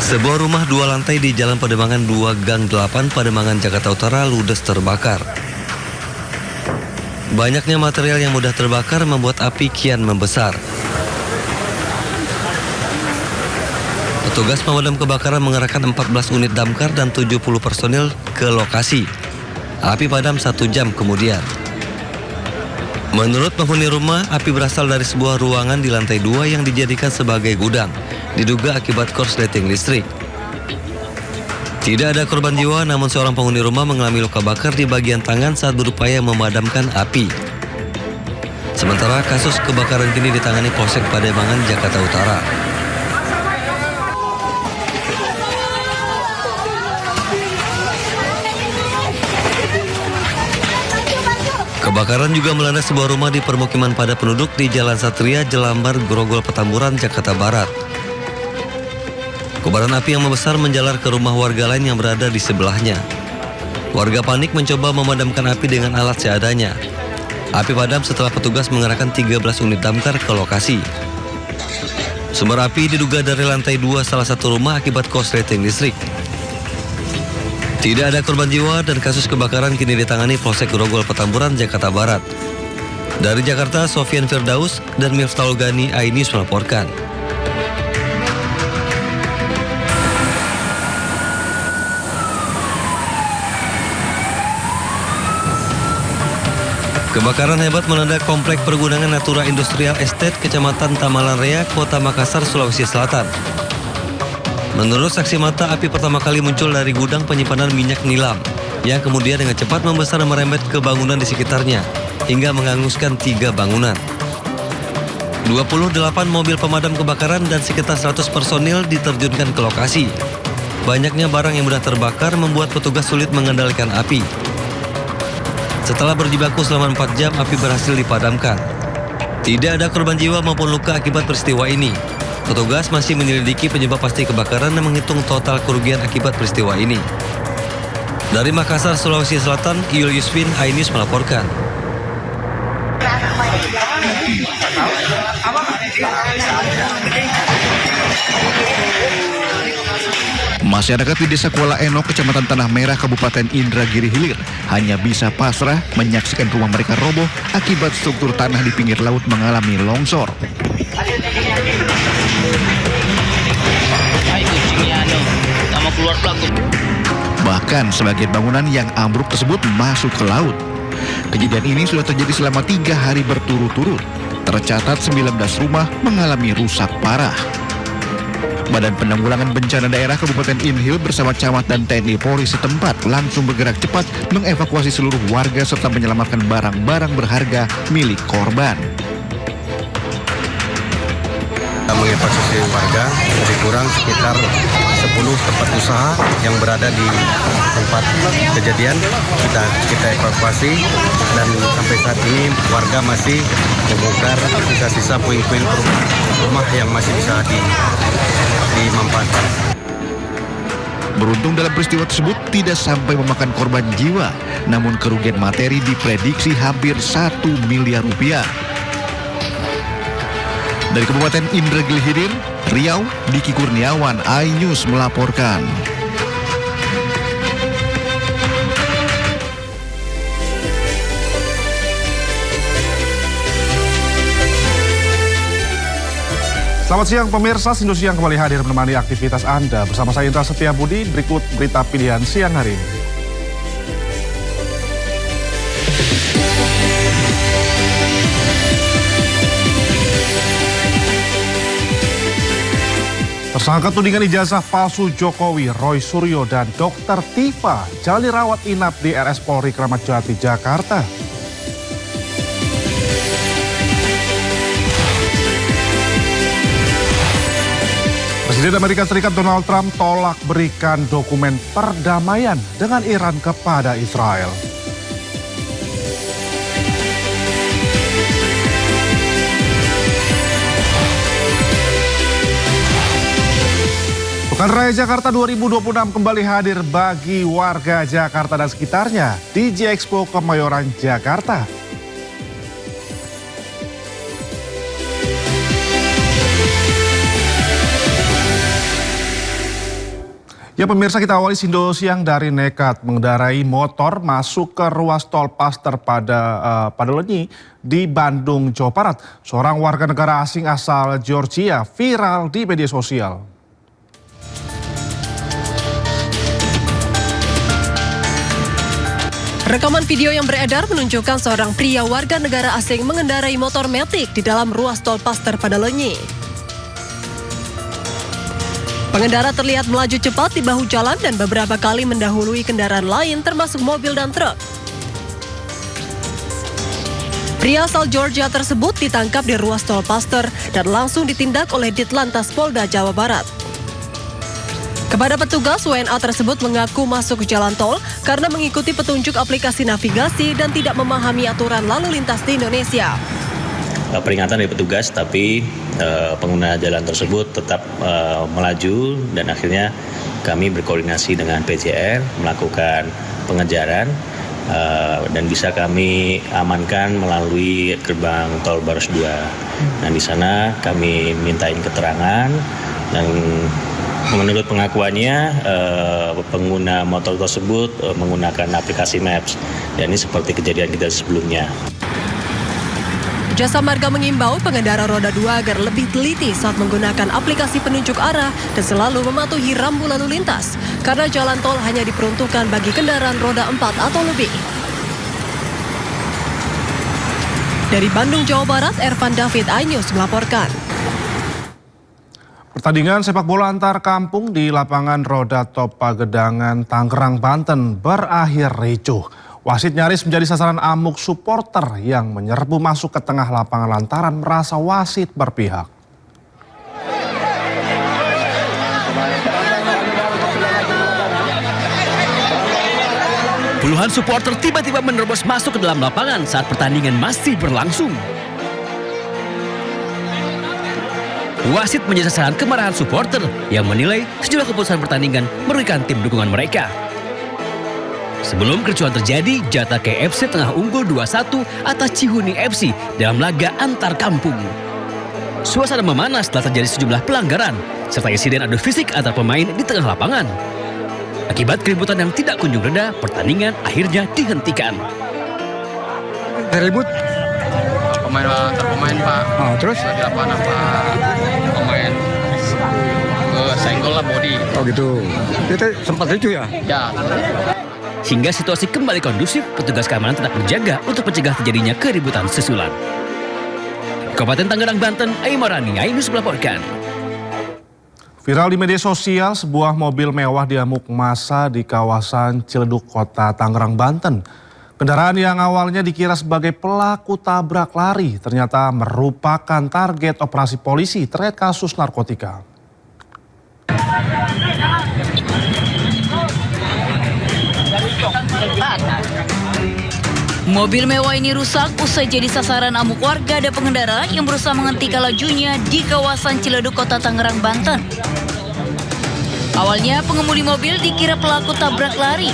Sebuah rumah 2 lantai di Jalan Pademangan 2 Gang 8 Pademangan, Jakarta Utara ludes terbakar. Banyaknya material yang mudah terbakar membuat api kian membesar. Petugas pemadam kebakaran mengerahkan 14 unit damkar dan 70 personil ke lokasi. Api padam 1 jam kemudian. Menurut penghuni rumah, api berasal dari sebuah ruangan di lantai 2 yang dijadikan sebagai gudang. Diduga akibat korsleting listrik. Tidak ada korban jiwa, namun seorang penghuni rumah mengalami luka bakar di bagian tangan saat berupaya memadamkan api. Sementara kasus kebakaran kini ditangani Polsek Pademangan, Jakarta Utara. Kebakaran juga melanda sebuah rumah di permukiman padat penduduk di Jalan Satria, Jelambar, Grogol, Petamburan, Jakarta Barat. Kobaran api yang membesar menjalar ke rumah warga lain yang berada di sebelahnya. Warga panik mencoba memadamkan api dengan alat seadanya. Api padam setelah petugas mengerahkan 13 unit damkar ke lokasi. Sumber api diduga dari lantai 2 salah satu rumah akibat korsleting listrik. Tidak ada korban jiwa dan kasus kebakaran kini ditangani Polsek Grogol, Petamburan, Jakarta Barat. Dari Jakarta, Sofian Firdaus dan Miftahul Gani Ainis melaporkan. Kebakaran hebat melanda komplek pergunungan Natura Industrial Estate, Kecamatan Tamalan Rea, Kota Makassar, Sulawesi Selatan. Menurut saksi mata, api pertama kali muncul dari gudang penyimpanan minyak nilam, yang kemudian dengan cepat membesar dan merembet ke bangunan di sekitarnya, hingga menghanguskan 3 bangunan. 28 mobil pemadam kebakaran dan sekitar 100 personil diterjunkan ke lokasi. Banyaknya barang yang mudah terbakar membuat petugas sulit mengendalikan api. Setelah berjibaku selama 4 jam, api berhasil dipadamkan. Tidak ada korban jiwa maupun luka akibat peristiwa ini. Petugas masih menyelidiki penyebab pasti kebakaran dan menghitung total kerugian akibat peristiwa ini. Dari Makassar, Sulawesi Selatan, Yul Yuswin Ainis melaporkan. Masyarakat di Desa Kuala Eno, Kecamatan Tanah Merah, Kabupaten Indragiri Hilir hanya bisa pasrah menyaksikan rumah mereka roboh akibat struktur tanah di pinggir laut mengalami longsor. Bahkan sebagian bangunan yang ambruk tersebut masuk ke laut. Kejadian ini sudah terjadi selama 3 hari berturut-turut. Tercatat 19 rumah mengalami rusak parah. Badan Penanggulangan Bencana Daerah Kabupaten Inhil bersama camat dan TNI Polri setempat langsung bergerak cepat mengevakuasi seluruh warga serta menyelamatkan barang-barang berharga milik korban. Mengevakuasi warga, lebih kurang sekitar 10 tempat usaha yang berada di tempat kejadian kita evakuasi, dan sampai saat ini warga masih membongkar sisa-sisa puing-puing rumah yang masih bisa dimanfaatkan. Beruntung dalam peristiwa tersebut tidak sampai memakan korban jiwa, namun kerugian materi diprediksi hampir 1 miliar rupiah. Dari Kabupaten Indragiri Hilir, Riau, Diki Kurniawan, iNews melaporkan. Selamat siang pemirsa, Sindo Siang kembali hadir menemani aktivitas Anda. Bersama saya Indra Setiabudi, berikut berita pilihan siang hari ini. Tersangka tudingan ijazah palsu Jokowi, Roy Suryo dan Dr. Tifa jalani rawat inap di RS Polri Kramat Jati, Jakarta. Presiden Amerika Serikat Donald Trump tolak berikan dokumen perdamaian dengan Iran kepada Israel. Pekan Raya Jakarta 2026 kembali hadir bagi warga Jakarta dan sekitarnya di J-Expo Kemayoran, Jakarta. Ya pemirsa, kita awali Sindo Siang dari nekat mengendarai motor masuk ke ruas tol Paster pada Lenyi di Bandung, Jawa Barat. Seorang warga negara asing asal Georgia viral di media sosial. Rekaman video yang beredar menunjukkan seorang pria warga negara asing mengendarai motor metik di dalam ruas tol Paster pada Lenyi. Pengendara terlihat melaju cepat di bahu jalan dan beberapa kali mendahului kendaraan lain termasuk mobil dan truk. Pria asal Georgia tersebut ditangkap di ruas tol Paster dan langsung ditindak oleh Ditlantas Polda Jawa Barat. Kepada petugas, WNA tersebut mengaku masuk ke jalan tol karena mengikuti petunjuk aplikasi navigasi dan tidak memahami aturan lalu lintas di Indonesia. Peringatan dari petugas, tapi pengguna jalan tersebut tetap melaju dan akhirnya kami berkoordinasi dengan PJR melakukan pengejaran dan bisa kami amankan melalui gerbang tol Baros 2. Nah, di sana kami mintain keterangan dan menurut pengakuannya pengguna motor tersebut menggunakan aplikasi Maps dan ini seperti kejadian kita sebelumnya. Jasa Marga mengimbau pengendara roda 2 agar lebih teliti saat menggunakan aplikasi penunjuk arah dan selalu mematuhi rambu lalu lintas karena jalan tol hanya diperuntukkan bagi kendaraan roda 4 atau lebih. Dari Bandung, Jawa Barat, Ervan David, iNews melaporkan. Pertandingan sepak bola antar kampung di lapangan Roda Top Pagedangan, Tangerang, Banten berakhir ricuh. Wasit nyaris menjadi sasaran amuk supporter yang menyerbu masuk ke tengah lapangan lantaran merasa wasit berpihak. Puluhan supporter tiba-tiba menerobos masuk ke dalam lapangan saat pertandingan masih berlangsung. Wasit menjadi sasaran kemarahan supporter yang menilai sejumlah keputusan pertandingan merugikan tim dukungan mereka. Sebelum kericuhan terjadi, Jatah KFC tengah unggul 2-1 atas Cihuni FC dalam laga antar kampung. Suasana memanas setelah terjadi sejumlah pelanggaran serta insiden adu fisik antar pemain di tengah lapangan. Akibat keributan yang tidak kunjung reda, pertandingan akhirnya dihentikan. Ribut? Pemain antar pemain, Pak. Oh, terus? Lagi apa pemain senggol lah body. Oh gitu. Itu sempat ricu ya? Ya. Hingga situasi kembali kondusif, petugas keamanan tetap berjaga untuk mencegah terjadinya keributan susulan. Kabupaten Tangerang, Banten, Aimarani, iNews melaporkan. Viral di media sosial, sebuah mobil mewah diamuk massa di kawasan Ciledug, Kota Tangerang, Banten. Kendaraan yang awalnya dikira sebagai pelaku tabrak lari ternyata merupakan target operasi polisi terkait kasus narkotika. Mobil mewah ini rusak usai jadi sasaran amuk warga dan pengendara yang berusaha menghentikan lajunya di kawasan Ciledug, Kota Tangerang, Banten. Awalnya pengemudi mobil dikira pelaku tabrak lari.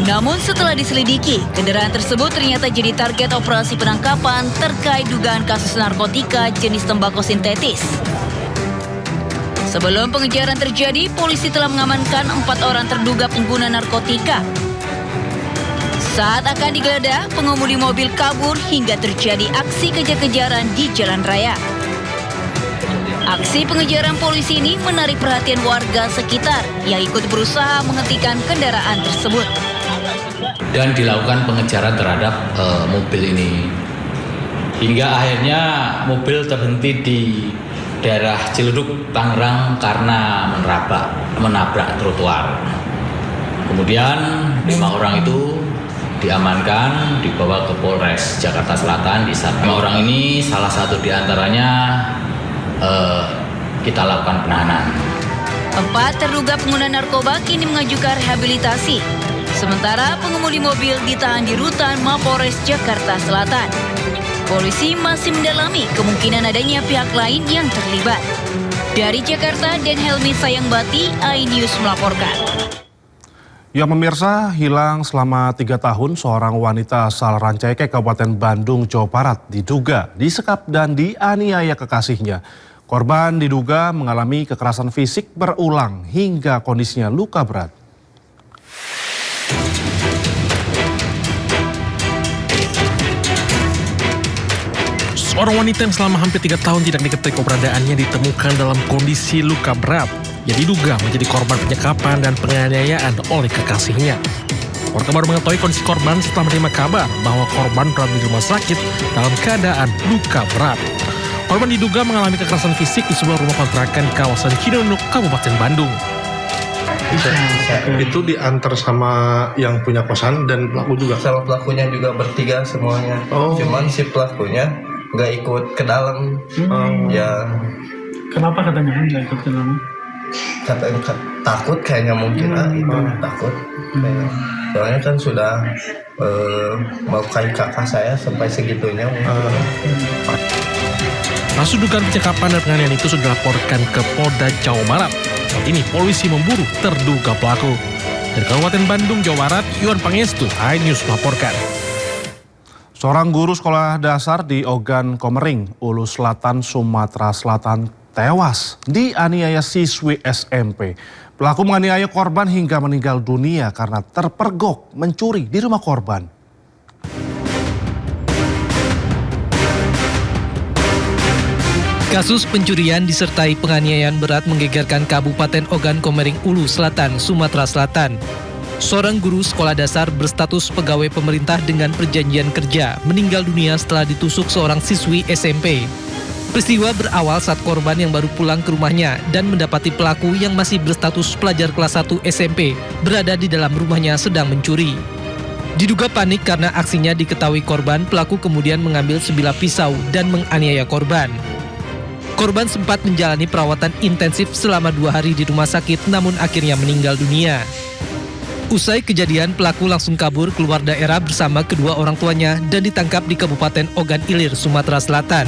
Namun setelah diselidiki, kendaraan tersebut ternyata jadi target operasi penangkapan terkait dugaan kasus narkotika jenis tembakau sintetis. Sebelum pengejaran terjadi, polisi telah mengamankan 4 orang terduga pengguna narkotika. Saat akan digeledah, pengemudi mobil kabur hingga terjadi aksi kejar-kejaran di jalan raya. Aksi pengejaran polisi ini menarik perhatian warga sekitar yang ikut berusaha menghentikan kendaraan tersebut. Dan dilakukan pengejaran terhadap mobil ini. Hingga akhirnya mobil terhenti di daerah Ciledug, Tangerang karena menabrak trotoar. Kemudian 5 orang itu diamankan, dibawa ke Polres Jakarta Selatan. Di saat 5 orang ini salah satu diantaranya kita lakukan penahanan. 4 terduga pengguna narkoba kini mengajukan rehabilitasi. Sementara pengemudi mobil ditahan di rutan Mapolres Jakarta Selatan. Polisi masih mendalami kemungkinan adanya pihak lain yang terlibat. Dari Jakarta, Dan Helmi Sayangbati, iNews melaporkan. Ya pemirsa, hilang selama 3 tahun seorang wanita asal Rancaikek, Kabupaten Bandung, Jawa Barat diduga disekap dan dianiaya kekasihnya. Korban diduga mengalami kekerasan fisik berulang hingga kondisinya luka berat. Seorang wanita yang selama hampir 3 tahun tidak diketahui keberadaannya ditemukan dalam kondisi luka berat yang diduga menjadi korban penyekapan dan penganiayaan oleh kekasihnya. Warga baru mengetahui kondisi korban setelah menerima kabar bahwa korban berada di rumah sakit dalam keadaan luka berat. Korban diduga mengalami kekerasan fisik di sebuah rumah kontrakan di kawasan Cidonuk, Kabupaten Bandung. Itu diantar sama yang punya kosan dan pelaku juga? Sama pelakunya juga bertiga semuanya. Cuman si pelakunya nggak ikut ke dalam. Ya. Kenapa katanya nggak ikut ke dalam? Katanya takut kayaknya mungkin itu takut. Soalnya kan sudah melukai kakak saya sampai segitunya. Kasus dugaan penyekapan dan penganiayaan itu sudah dilaporkan ke Polda Jawa Barat. Saat ini polisi memburu terduga pelaku. Dari Kabupaten Bandung, Jawa Barat, Yuan Pangestu, iNews melaporkan. Seorang guru sekolah dasar di Ogan Komering, Ulu Selatan, Sumatera Selatan tewas dianiaya siswi SMP. Pelaku menganiaya korban hingga meninggal dunia karena terpergok mencuri di rumah korban. Kasus pencurian disertai penganiayaan berat menggegerkan Kabupaten Ogan Komering Ulu Selatan, Sumatera Selatan. Seorang guru sekolah dasar berstatus pegawai pemerintah dengan perjanjian kerja meninggal dunia setelah ditusuk seorang siswi SMP. Peristiwa berawal saat korban yang baru pulang ke rumahnya dan mendapati pelaku yang masih berstatus pelajar kelas 1 SMP berada di dalam rumahnya sedang mencuri. Diduga panik karena aksinya diketahui korban, pelaku kemudian mengambil sebilah pisau dan menganiaya korban. Korban sempat menjalani perawatan intensif selama 2 hari di rumah sakit, namun akhirnya meninggal dunia. Usai kejadian, pelaku langsung kabur keluar daerah bersama kedua orang tuanya dan ditangkap di Kabupaten Ogan Ilir, Sumatera Selatan.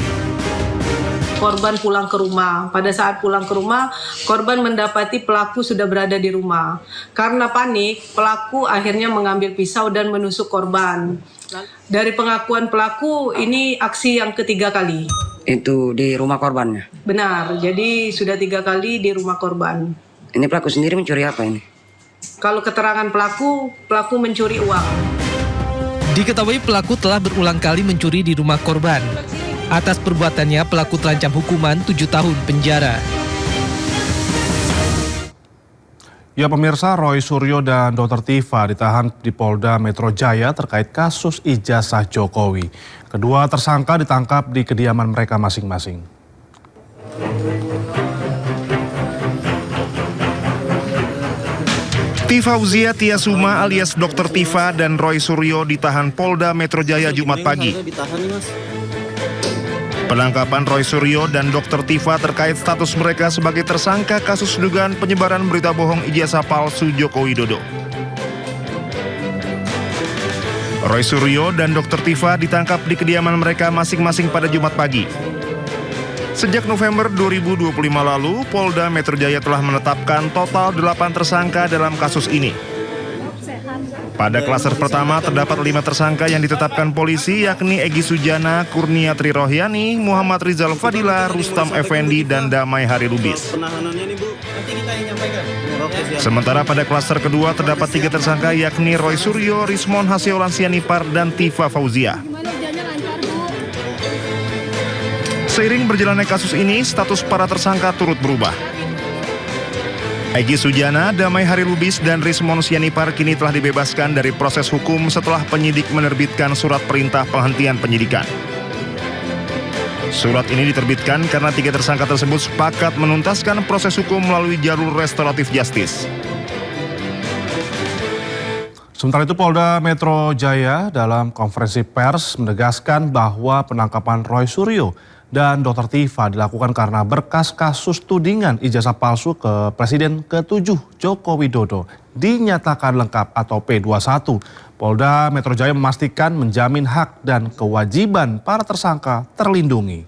Korban pulang ke rumah. Pada saat pulang ke rumah, korban mendapati pelaku sudah berada di rumah. Karena panik, pelaku akhirnya mengambil pisau dan menusuk korban. Dari pengakuan pelaku, ini aksi yang ketiga kali. Itu di rumah korbannya? Benar, jadi sudah 3 kali di rumah korban. Ini pelaku sendiri mencuri apa ini? Kalau keterangan pelaku mencuri uang. Diketahui pelaku telah berulang kali mencuri di rumah korban. Atas perbuatannya, pelaku terancam hukuman 7 tahun penjara. Ya pemirsa, Roy Suryo dan Dr. Tifa ditahan di Polda Metro Jaya terkait kasus ijazah Jokowi. Kedua tersangka ditangkap di kediaman mereka masing-masing. Tifa Fauzia Tiasuma alias Dr. Tifa dan Roy Suryo ditahan Polda Metro Jaya Jumat pagi. Penangkapan Roy Suryo dan Dr. Tifa terkait status mereka sebagai tersangka kasus dugaan penyebaran berita bohong ijazah palsu Joko Widodo. Roy Suryo dan Dr. Tifa ditangkap di kediaman mereka masing-masing pada Jumat pagi. Sejak November 2025 lalu, Polda Metro Jaya telah menetapkan total 8 tersangka dalam kasus ini. Pada klaster pertama terdapat 5 tersangka yang ditetapkan polisi, yakni Egy Sujana, Kurnia Tri Rohyani, Muhammad Rizal Fadila, Rustam Effendi, dan Damai Hari Lubis. Sementara pada klaster kedua terdapat 3 tersangka, yakni Roy Suryo, Rismon Hasiolan Sianipar, dan Tifa Fauzia. Seiring berjalannya kasus ini, status para tersangka turut berubah. Egy Sujana, Damai Hari Lubis, dan Rismon Sianipar kini telah dibebaskan dari proses hukum setelah penyidik menerbitkan surat perintah penghentian penyidikan. Surat ini diterbitkan karena 3 tersangka tersebut sepakat menuntaskan proses hukum melalui jalur restoratif justice. Sementara itu Polda Metro Jaya dalam konferensi pers menegaskan bahwa penangkapan Roy Suryo dan Dr. Tifa dilakukan karena berkas kasus tudingan ijazah palsu ke Presiden ke-7 Joko Widodo dinyatakan lengkap atau P21. Polda Metro Jaya memastikan menjamin hak dan kewajiban para tersangka terlindungi.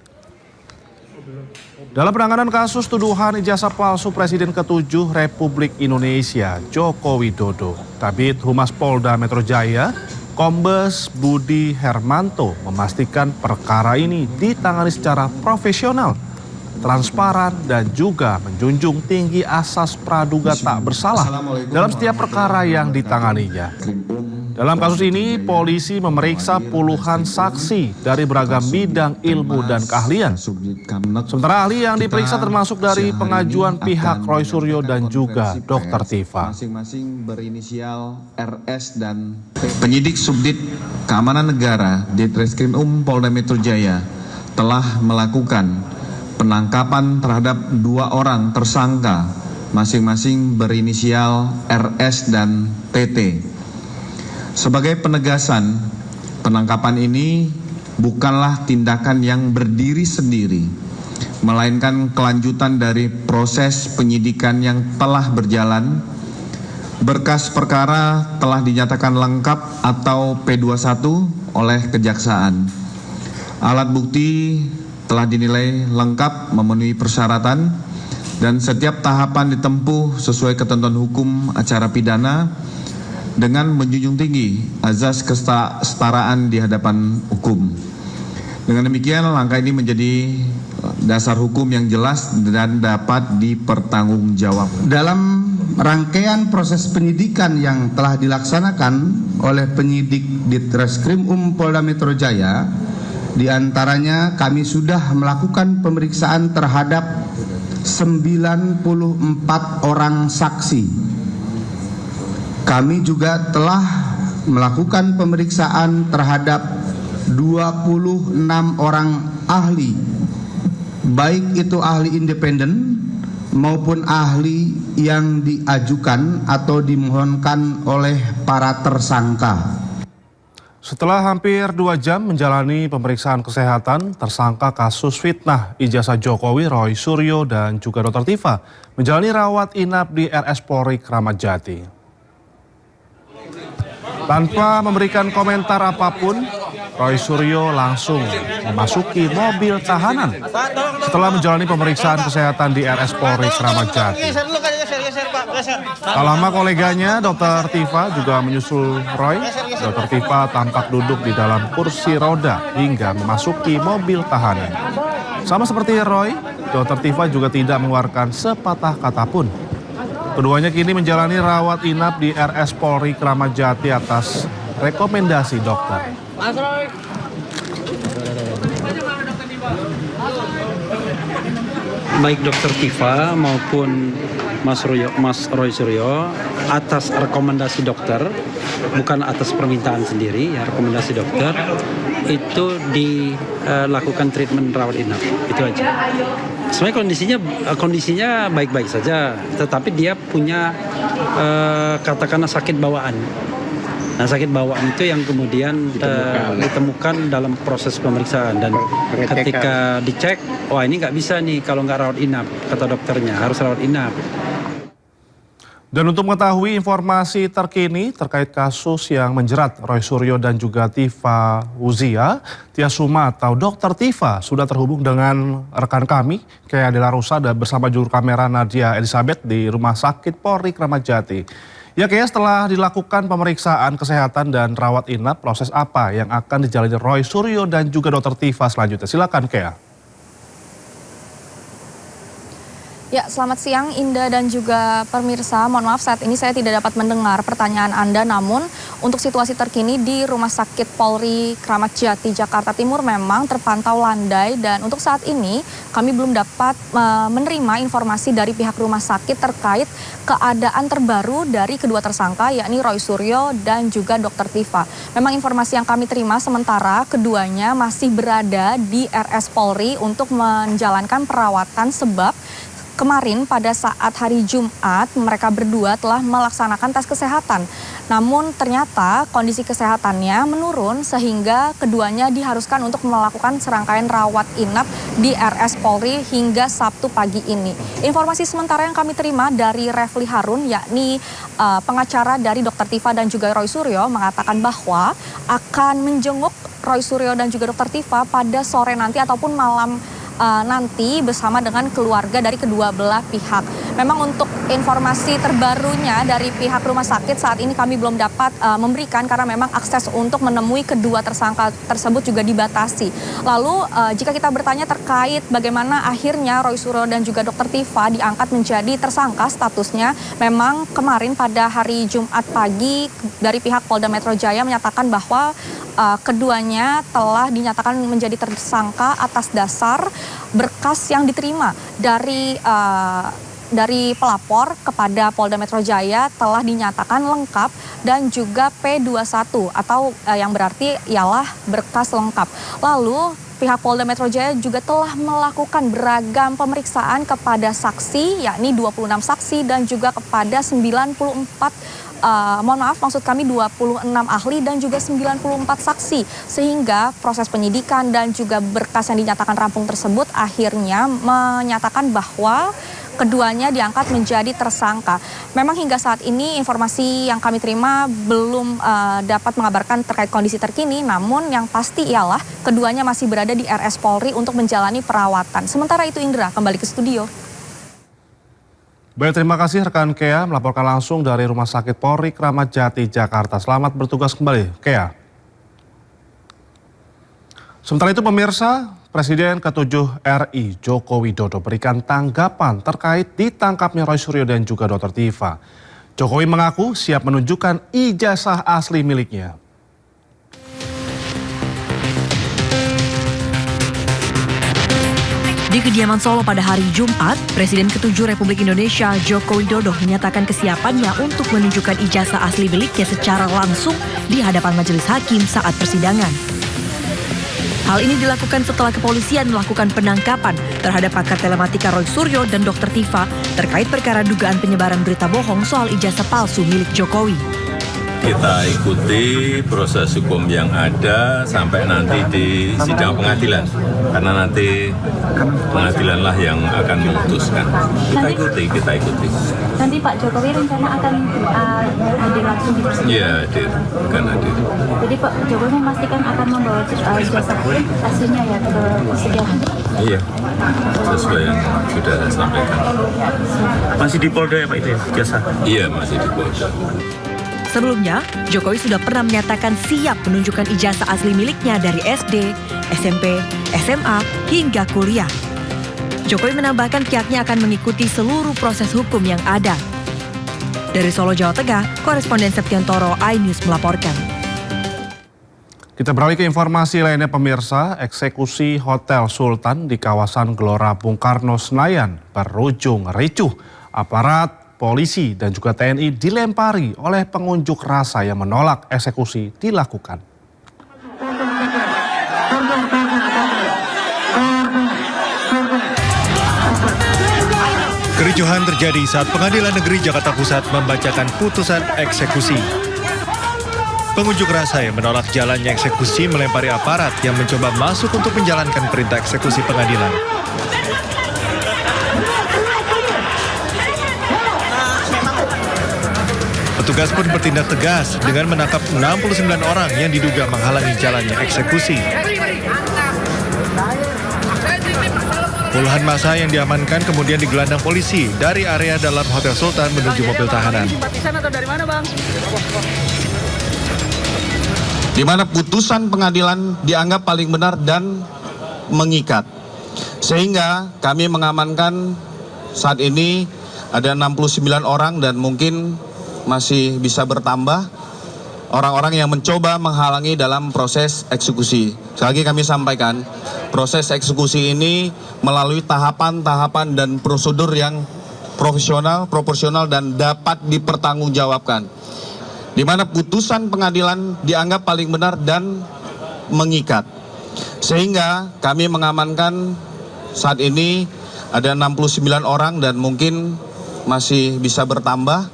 Dalam penanganan kasus tuduhan ijazah palsu Presiden ke-7 Republik Indonesia Joko Widodo, Kabid Humas Polda Metro Jaya Kombes Budi Hermanto memastikan perkara ini ditangani secara profesional. transparan, dan juga menjunjung tinggi asas praduga tak bersalah dalam setiap perkara yang ditanganinya. Dalam kasus ini, polisi memeriksa puluhan saksi dari beragam bidang ilmu dan keahlian. Sementara ahli yang diperiksa termasuk dari pengajuan pihak Roy Suryo dan juga Dr. Tifa. Masing-masing berinisial RS dan penyidik Subdit Keamanan Negara di Treskrim Polda Metro Jaya telah melakukan penangkapan terhadap 2 orang tersangka masing-masing berinisial RS dan TT. Sebagai penegasan, penangkapan ini bukanlah tindakan yang berdiri sendiri, melainkan kelanjutan dari proses penyidikan yang telah berjalan. Berkas perkara telah dinyatakan lengkap atau P21 oleh Kejaksaan. Alat bukti telah dinilai lengkap memenuhi persyaratan dan setiap tahapan ditempuh sesuai ketentuan hukum acara pidana dengan menjunjung tinggi azas kesetaraan di hadapan hukum. Dengan demikian, langkah ini menjadi dasar hukum yang jelas dan dapat dipertanggungjawabkan. Dalam rangkaian proses penyidikan yang telah dilaksanakan oleh penyidik di Treskrim Polda Metro Jaya, di antaranya kami sudah melakukan pemeriksaan terhadap 94 orang saksi. Kami juga telah melakukan pemeriksaan terhadap 26 orang ahli, baik itu ahli independen maupun ahli yang diajukan atau dimohonkan oleh para tersangka. Setelah hampir 2 jam menjalani pemeriksaan kesehatan, tersangka kasus fitnah ijazah Jokowi, Roy Suryo, dan juga Dr. Tifa menjalani rawat inap di RS Polri Kramat Jati. Tanpa memberikan komentar apapun, Roy Suryo langsung memasuki mobil tahanan setelah menjalani pemeriksaan kesehatan di RS Polri Kramat Jati. Tak lama koleganya, Dr. Tifa, juga menyusul Roy. Dr. Tifa tampak duduk di dalam kursi roda hingga memasuki mobil tahanan. Sama seperti Roy, Dr. Tifa juga tidak mengeluarkan sepatah kata pun. Keduanya kini menjalani rawat inap di RS Polri Kramat Jati atas rekomendasi dokter. Baik Dr. Tifa maupun Mas Roy Suryo atas rekomendasi dokter, bukan atas permintaan sendiri, ya rekomendasi dokter, itu dilakukan treatment rawat inap, itu aja. Sebenarnya kondisinya baik-baik saja, tetapi dia punya katakanlah sakit bawaan. Nah, sakit bawaan itu yang kemudian ditemukan dalam proses pemeriksaan, dan ketika dicek, wah ini nggak bisa nih kalau nggak rawat inap, kata dokternya harus rawat inap. Dan untuk mengetahui informasi terkini terkait kasus yang menjerat Roy Suryo dan juga Tifa Huzia, Tia Suma atau Dr. Tifa sudah terhubung dengan rekan kami, Kea Dela Rosa, dan bersama juru kamera Nadia Elizabeth di Rumah Sakit Polri Kramat Jati. Ya Kea, setelah dilakukan pemeriksaan kesehatan dan rawat inap, proses apa yang akan dijalani Roy Suryo dan juga Dr. Tifa selanjutnya? Silakan Kea. Ya, selamat siang Indah dan juga pemirsa. Mohon maaf saat ini saya tidak dapat mendengar pertanyaan Anda, namun untuk situasi terkini di Rumah Sakit Polri Kramat Jati, Jakarta Timur memang terpantau landai, dan untuk saat ini kami belum dapat menerima informasi dari pihak rumah sakit terkait keadaan terbaru dari kedua tersangka, yakni Roy Suryo dan juga Dr. Tifa. Memang informasi yang kami terima sementara keduanya masih berada di RS Polri untuk menjalankan perawatan, sebab kemarin pada saat hari Jumat mereka berdua telah melaksanakan tes kesehatan. Namun ternyata kondisi kesehatannya menurun sehingga keduanya diharuskan untuk melakukan serangkaian rawat inap di RS Polri hingga Sabtu pagi ini. Informasi sementara yang kami terima dari Refli Harun, yakni pengacara dari Dr. Tifa dan juga Roy Suryo, mengatakan bahwa akan menjenguk Roy Suryo dan juga Dr. Tifa pada sore nanti ataupun malam nanti bersama dengan keluarga dari kedua belah pihak. Memang untuk informasi terbarunya dari pihak rumah sakit saat ini kami belum dapat memberikan karena memang akses untuk menemui kedua tersangka tersebut juga dibatasi. Lalu jika kita bertanya terkait bagaimana akhirnya Roy Suryo dan juga Dr. Tifa diangkat menjadi tersangka statusnya, memang kemarin pada hari Jumat pagi dari pihak Polda Metro Jaya menyatakan bahwa keduanya telah dinyatakan menjadi tersangka atas dasar berkas yang diterima dari pelapor kepada Polda Metro Jaya telah dinyatakan lengkap dan juga P21 atau yang berarti ialah berkas lengkap. Lalu pihak Polda Metro Jaya juga telah melakukan beragam pemeriksaan kepada saksi, yakni 26 saksi dan juga kepada 26 ahli dan juga 94 saksi. Sehingga proses penyidikan dan juga berkas yang dinyatakan rampung tersebut akhirnya menyatakan bahwa keduanya diangkat menjadi tersangka. Memang hingga saat ini informasi yang kami terima belum dapat mengabarkan terkait kondisi terkini, namun yang pasti ialah keduanya masih berada di RS Polri untuk menjalani perawatan. Sementara itu Indra, kembali ke studio. Baik, terima kasih rekan Kea melaporkan langsung dari Rumah Sakit Polri Kramat Jati, Jakarta. Selamat bertugas kembali, Kea. Sementara itu pemirsa, Presiden ke-7 RI Joko Widodo berikan tanggapan terkait ditangkapnya Roy Suryo dan juga Dr. Tifa. Jokowi mengaku siap menunjukkan ijazah asli miliknya. Di kediaman Solo pada hari Jumat, Presiden ke-7 Republik Indonesia Joko Widodo menyatakan kesiapannya untuk menunjukkan ijazah asli miliknya secara langsung di hadapan majelis hakim saat persidangan. Hal ini dilakukan setelah kepolisian melakukan penangkapan terhadap pakar telematika Roy Suryo dan Dr. Tifa terkait perkara dugaan penyebaran berita bohong soal ijazah palsu milik Jokowi. Kita ikuti proses hukum yang ada sampai nanti di sidang pengadilan. Karena nanti pengadilanlah yang akan memutuskan. Kita ikuti. Nanti Pak Jokowi rencana akan hadir langsung di persidangan? Iya, akan hadir. Jadi Pak Jokowi memastikan akan membawa ijazah aslinya ya ke persidangan? Iya, sesuai yang sudah saya sampaikan. Masih di Polda ya Pak itu ya, ijazah? Iya, masih di Polda. Sebelumnya, Jokowi sudah pernah menyatakan siap menunjukkan ijazah asli miliknya dari SD, SMP, SMA, hingga kuliah. Jokowi menambahkan pihaknya akan mengikuti seluruh proses hukum yang ada. Dari Solo, Jawa Tengah, koresponden Septiantoro iNews melaporkan. Kita beralih ke informasi lainnya pemirsa, eksekusi Hotel Sultan di kawasan Gelora Bung Karno Senayan berujung ricuh. Aparat polisi dan juga TNI dilempari oleh pengunjuk rasa yang menolak eksekusi dilakukan. Kericuhan terjadi saat Pengadilan Negeri Jakarta Pusat membacakan putusan eksekusi. Pengunjuk rasa yang menolak jalannya eksekusi melempari aparat yang mencoba masuk untuk menjalankan perintah eksekusi pengadilan. Petugas pun bertindak tegas dengan menangkap 69 orang yang diduga menghalangi jalannya eksekusi. Puluhan massa yang diamankan kemudian digelandang polisi dari area dalam Hotel Sultan menuju mobil tahanan. Di mana putusan pengadilan dianggap paling benar dan mengikat. Sehingga kami mengamankan saat ini ada 69 orang dan mungkin masih bisa bertambah orang-orang yang mencoba menghalangi dalam proses eksekusi. Sekali lagi kami sampaikan, proses eksekusi ini melalui tahapan-tahapan dan prosedur yang profesional, proporsional dan dapat dipertanggungjawabkan. Di mana putusan pengadilan dianggap paling benar dan mengikat. Sehingga kami mengamankan saat ini ada 69 orang dan mungkin masih bisa bertambah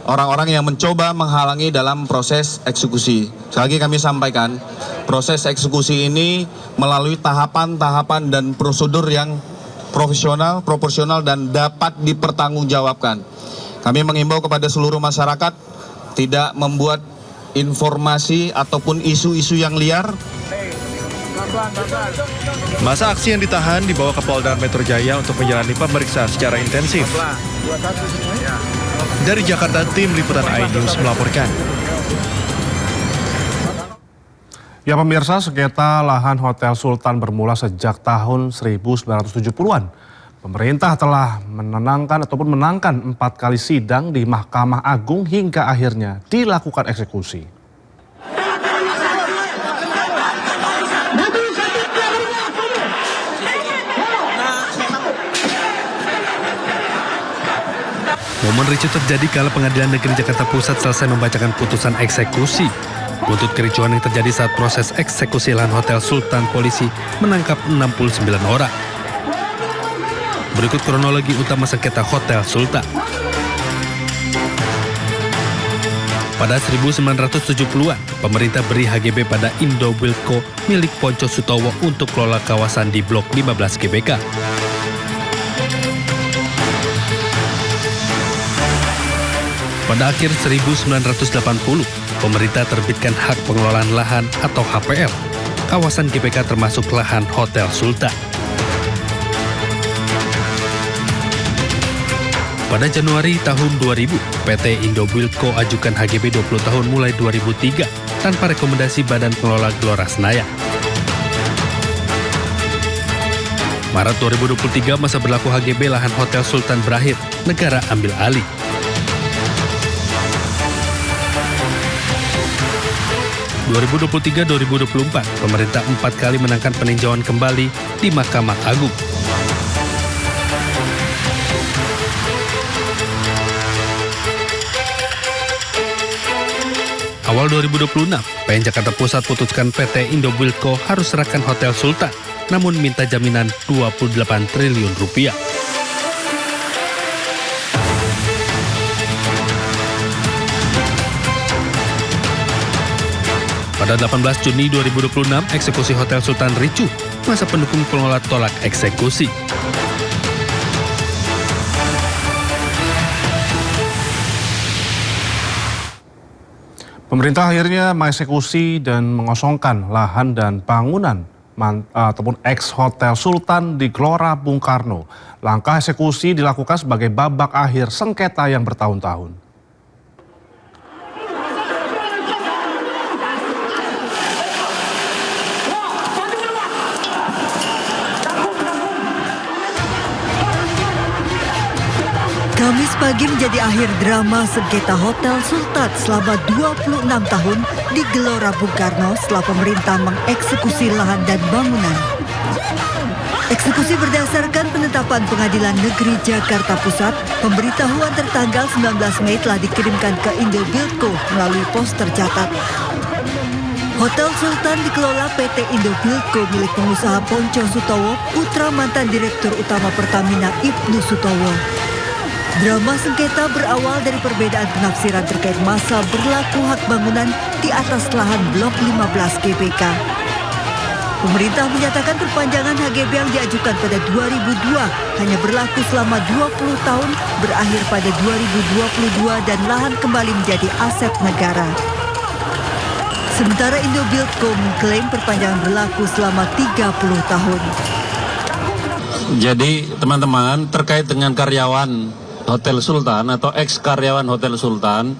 orang-orang yang mencoba menghalangi dalam proses eksekusi. Sekali lagi kami sampaikan, proses eksekusi ini melalui tahapan-tahapan dan prosedur yang profesional, proporsional dan dapat dipertanggungjawabkan. Kami mengimbau kepada seluruh masyarakat tidak membuat informasi ataupun isu-isu yang liar Masa aksi yang ditahan dibawa ke Polda Metro Jaya untuk menjalani pemeriksaan secara intensif. Dari Jakarta, tim liputan iNews melaporkan. Ya pemirsa, sengketa lahan Hotel Sultan bermula sejak tahun 1970-an. Pemerintah telah menangkan 4 kali sidang di Mahkamah Agung hingga akhirnya dilakukan eksekusi. Momen ricuh terjadi kala Pengadilan Negeri Jakarta Pusat selesai membacakan putusan eksekusi. Buntut kericuhan yang terjadi saat proses eksekusi lahan Hotel Sultan, polisi menangkap 69 orang. Berikut kronologi utama sengketa Hotel Sultan. Pada 1970-an, pemerintah beri HGB pada Indobuildco milik Ponco Sutowo untuk kelola kawasan di Blok 15 GBK. Pada akhir 1980, pemerintah terbitkan Hak Pengelolaan Lahan atau HPL. Kawasan GBK termasuk lahan Hotel Sultan. Pada Januari tahun 2000, PT Indobuildco ajukan HGB 20 tahun mulai 2003 tanpa rekomendasi Badan Pengelola Gelora Senayan. Maret 2023 masa berlaku HGB lahan Hotel Sultan berakhir, negara ambil alih. (2023-2024), pemerintah 4 kali menangkan peninjauan kembali di Mahkamah Agung. Awal 2026, PN Jakarta Pusat putuskan PT Indobuildco harus serahkan Hotel Sultan, namun minta jaminan 28 triliun rupiah. Pada 18 Juni 2026, eksekusi Hotel Sultan ricuh, masa pendukung pengelola tolak eksekusi. Pemerintah akhirnya mengeksekusi dan mengosongkan lahan dan bangunan ataupun ex-Hotel Sultan di Gelora Bung Karno. Langkah eksekusi dilakukan sebagai babak akhir sengketa yang bertahun-tahun. Kamis pagi menjadi akhir drama sengketa Hotel Sultan selama 26 tahun di Gelora Bung Karno setelah pemerintah mengeksekusi lahan dan bangunan. Eksekusi berdasarkan penetapan Pengadilan Negeri Jakarta Pusat, pemberitahuan tertanggal 19 Mei telah dikirimkan ke Indobuildco melalui pos tercatat. Hotel Sultan dikelola PT Indobuildco milik pengusaha Ponco Sutowo, putra mantan Direktur Utama Pertamina Ibnu Sutowo. Drama sengketa berawal dari perbedaan penafsiran terkait masa berlaku hak bangunan di atas lahan Blok 15 GBK. Pemerintah menyatakan perpanjangan HGB yang diajukan pada 2002 hanya berlaku selama 20 tahun, berakhir pada 2022 dan lahan kembali menjadi aset negara. Sementara Indobuildco mengklaim perpanjangan berlaku selama 30 tahun. Jadi teman-teman, terkait dengan karyawan Hotel Sultan atau ex-karyawan Hotel Sultan,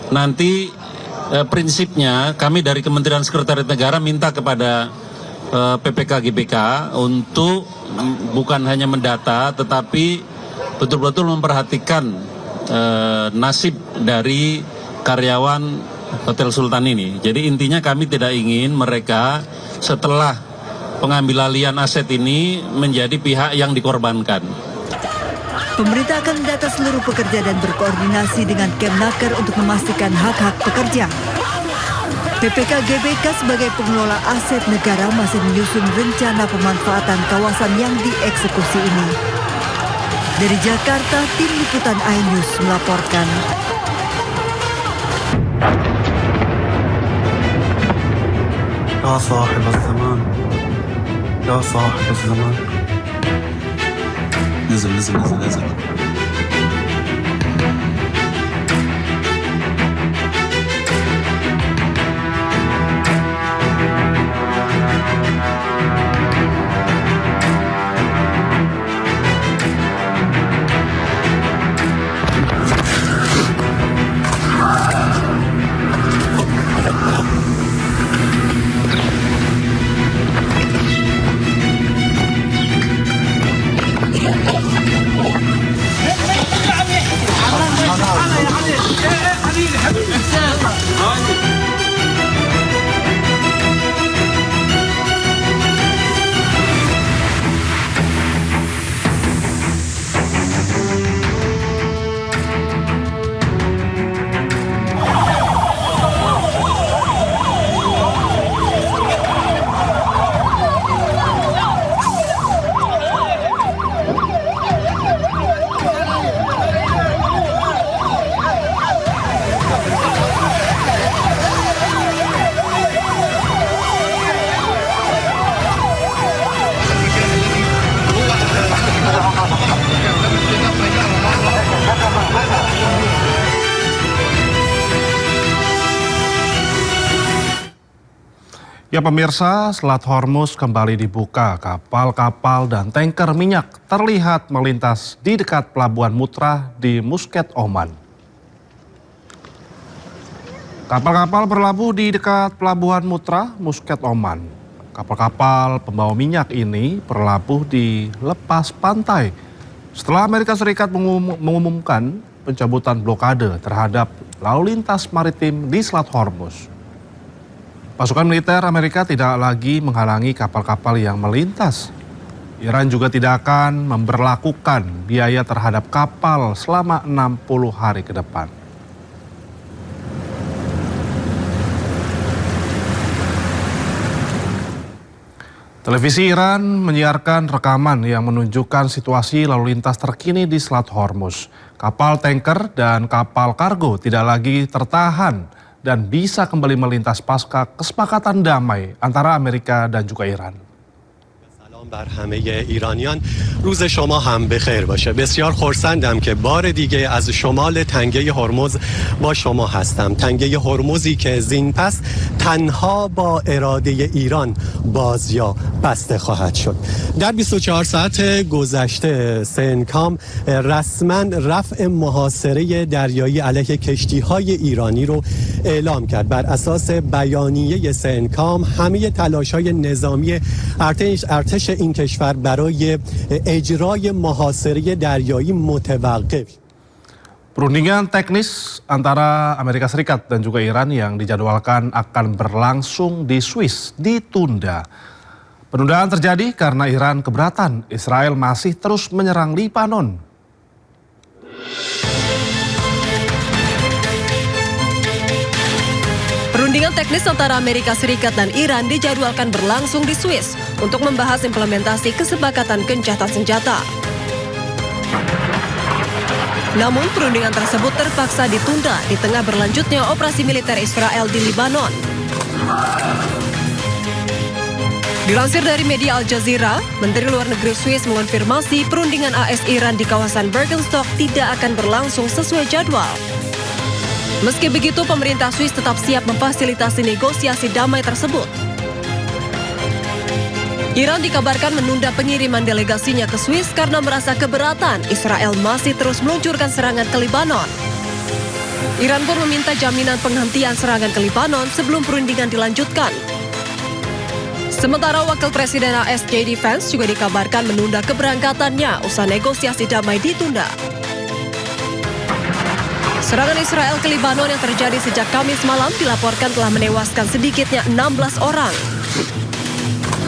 nanti prinsipnya kami dari Kementerian Sekretariat Negara minta kepada PPK GBK untuk bukan hanya mendata tetapi betul-betul memperhatikan nasib dari karyawan Hotel Sultan ini. Jadi intinya kami tidak ingin mereka setelah pengambil alihan aset ini menjadi pihak yang dikorbankan. Pemerintah akan mendata seluruh pekerja dan berkoordinasi dengan Kemnaker untuk memastikan hak-hak pekerja. PPK GBK sebagai pengelola aset negara masih menyusun rencana pemanfaatan kawasan yang dieksekusi ini. Dari Jakarta, tim liputan iNews melaporkan. Ya sahib az-zaman, ya sahib az-zaman. نزل. Ya pemirsa, Selat Hormuz kembali dibuka. Kapal-kapal dan tanker minyak terlihat melintas di dekat Pelabuhan Mutra di Muscat, Oman. Kapal-kapal berlabuh di dekat Pelabuhan Mutra, Muscat, Oman. Kapal-kapal pembawa minyak ini berlabuh di lepas pantai setelah Amerika Serikat mengumumkan pencabutan blokade terhadap lalu lintas maritim di Selat Hormuz. Pasukan militer Amerika tidak lagi menghalangi kapal-kapal yang melintas. Iran juga tidak akan memberlakukan biaya terhadap kapal selama 60 hari ke depan. Televisi Iran menyiarkan rekaman yang menunjukkan situasi lalu lintas terkini di Selat Hormuz. Kapal tanker dan kapal kargo tidak lagi tertahan dan bisa kembali melintas pasca kesepakatan damai antara Amerika dan juga Iran. بر همه ایرانیان روز شما هم بخیر باشه. بسیار خرسندم که بار دیگه از شمال تنگه هرمز با شما هستم. تنگه هرمزی که زین پس تنها با اراده ایران باز یا بسته خواهد شد. در 24 ساعت گذشته سنکام رسما رفع محاصره دریایی علیه کشتی‌های ایرانی رو اعلام کرد. بر اساس بیانیه سنکام همه تلاش‌های نظامی ارتش این کشور برای اجرای محاصره دریایی متوقف. Perundingan teknis antara Amerika Serikat dan juga Iran yang dijadwalkan akan berlangsung di Swiss ditunda. Penundaan terjadi karena Iran keberatan Israel masih terus menyerang Lebanon. Perundingan teknis antara Amerika Serikat dan Iran dijadwalkan berlangsung di Swiss untuk membahas implementasi kesepakatan gencatan senjata. Namun perundingan tersebut terpaksa ditunda di tengah berlanjutnya operasi militer Israel di Lebanon. Dilansir dari media Al Jazeera, Menteri Luar Negeri Swiss mengonfirmasi perundingan AS-Iran di kawasan Bergenstock tidak akan berlangsung sesuai jadwal. Meski begitu, pemerintah Swiss tetap siap memfasilitasi negosiasi damai tersebut. Iran dikabarkan menunda pengiriman delegasinya ke Swiss karena merasa keberatan Israel masih terus meluncurkan serangan ke Lebanon. Iran pun meminta jaminan penghentian serangan ke Lebanon sebelum perundingan dilanjutkan. Sementara Wakil Presiden AS JD Vance juga dikabarkan menunda keberangkatannya usai negosiasi damai ditunda. Serangan Israel ke Lebanon yang terjadi sejak Kamis malam dilaporkan telah menewaskan sedikitnya 16 orang.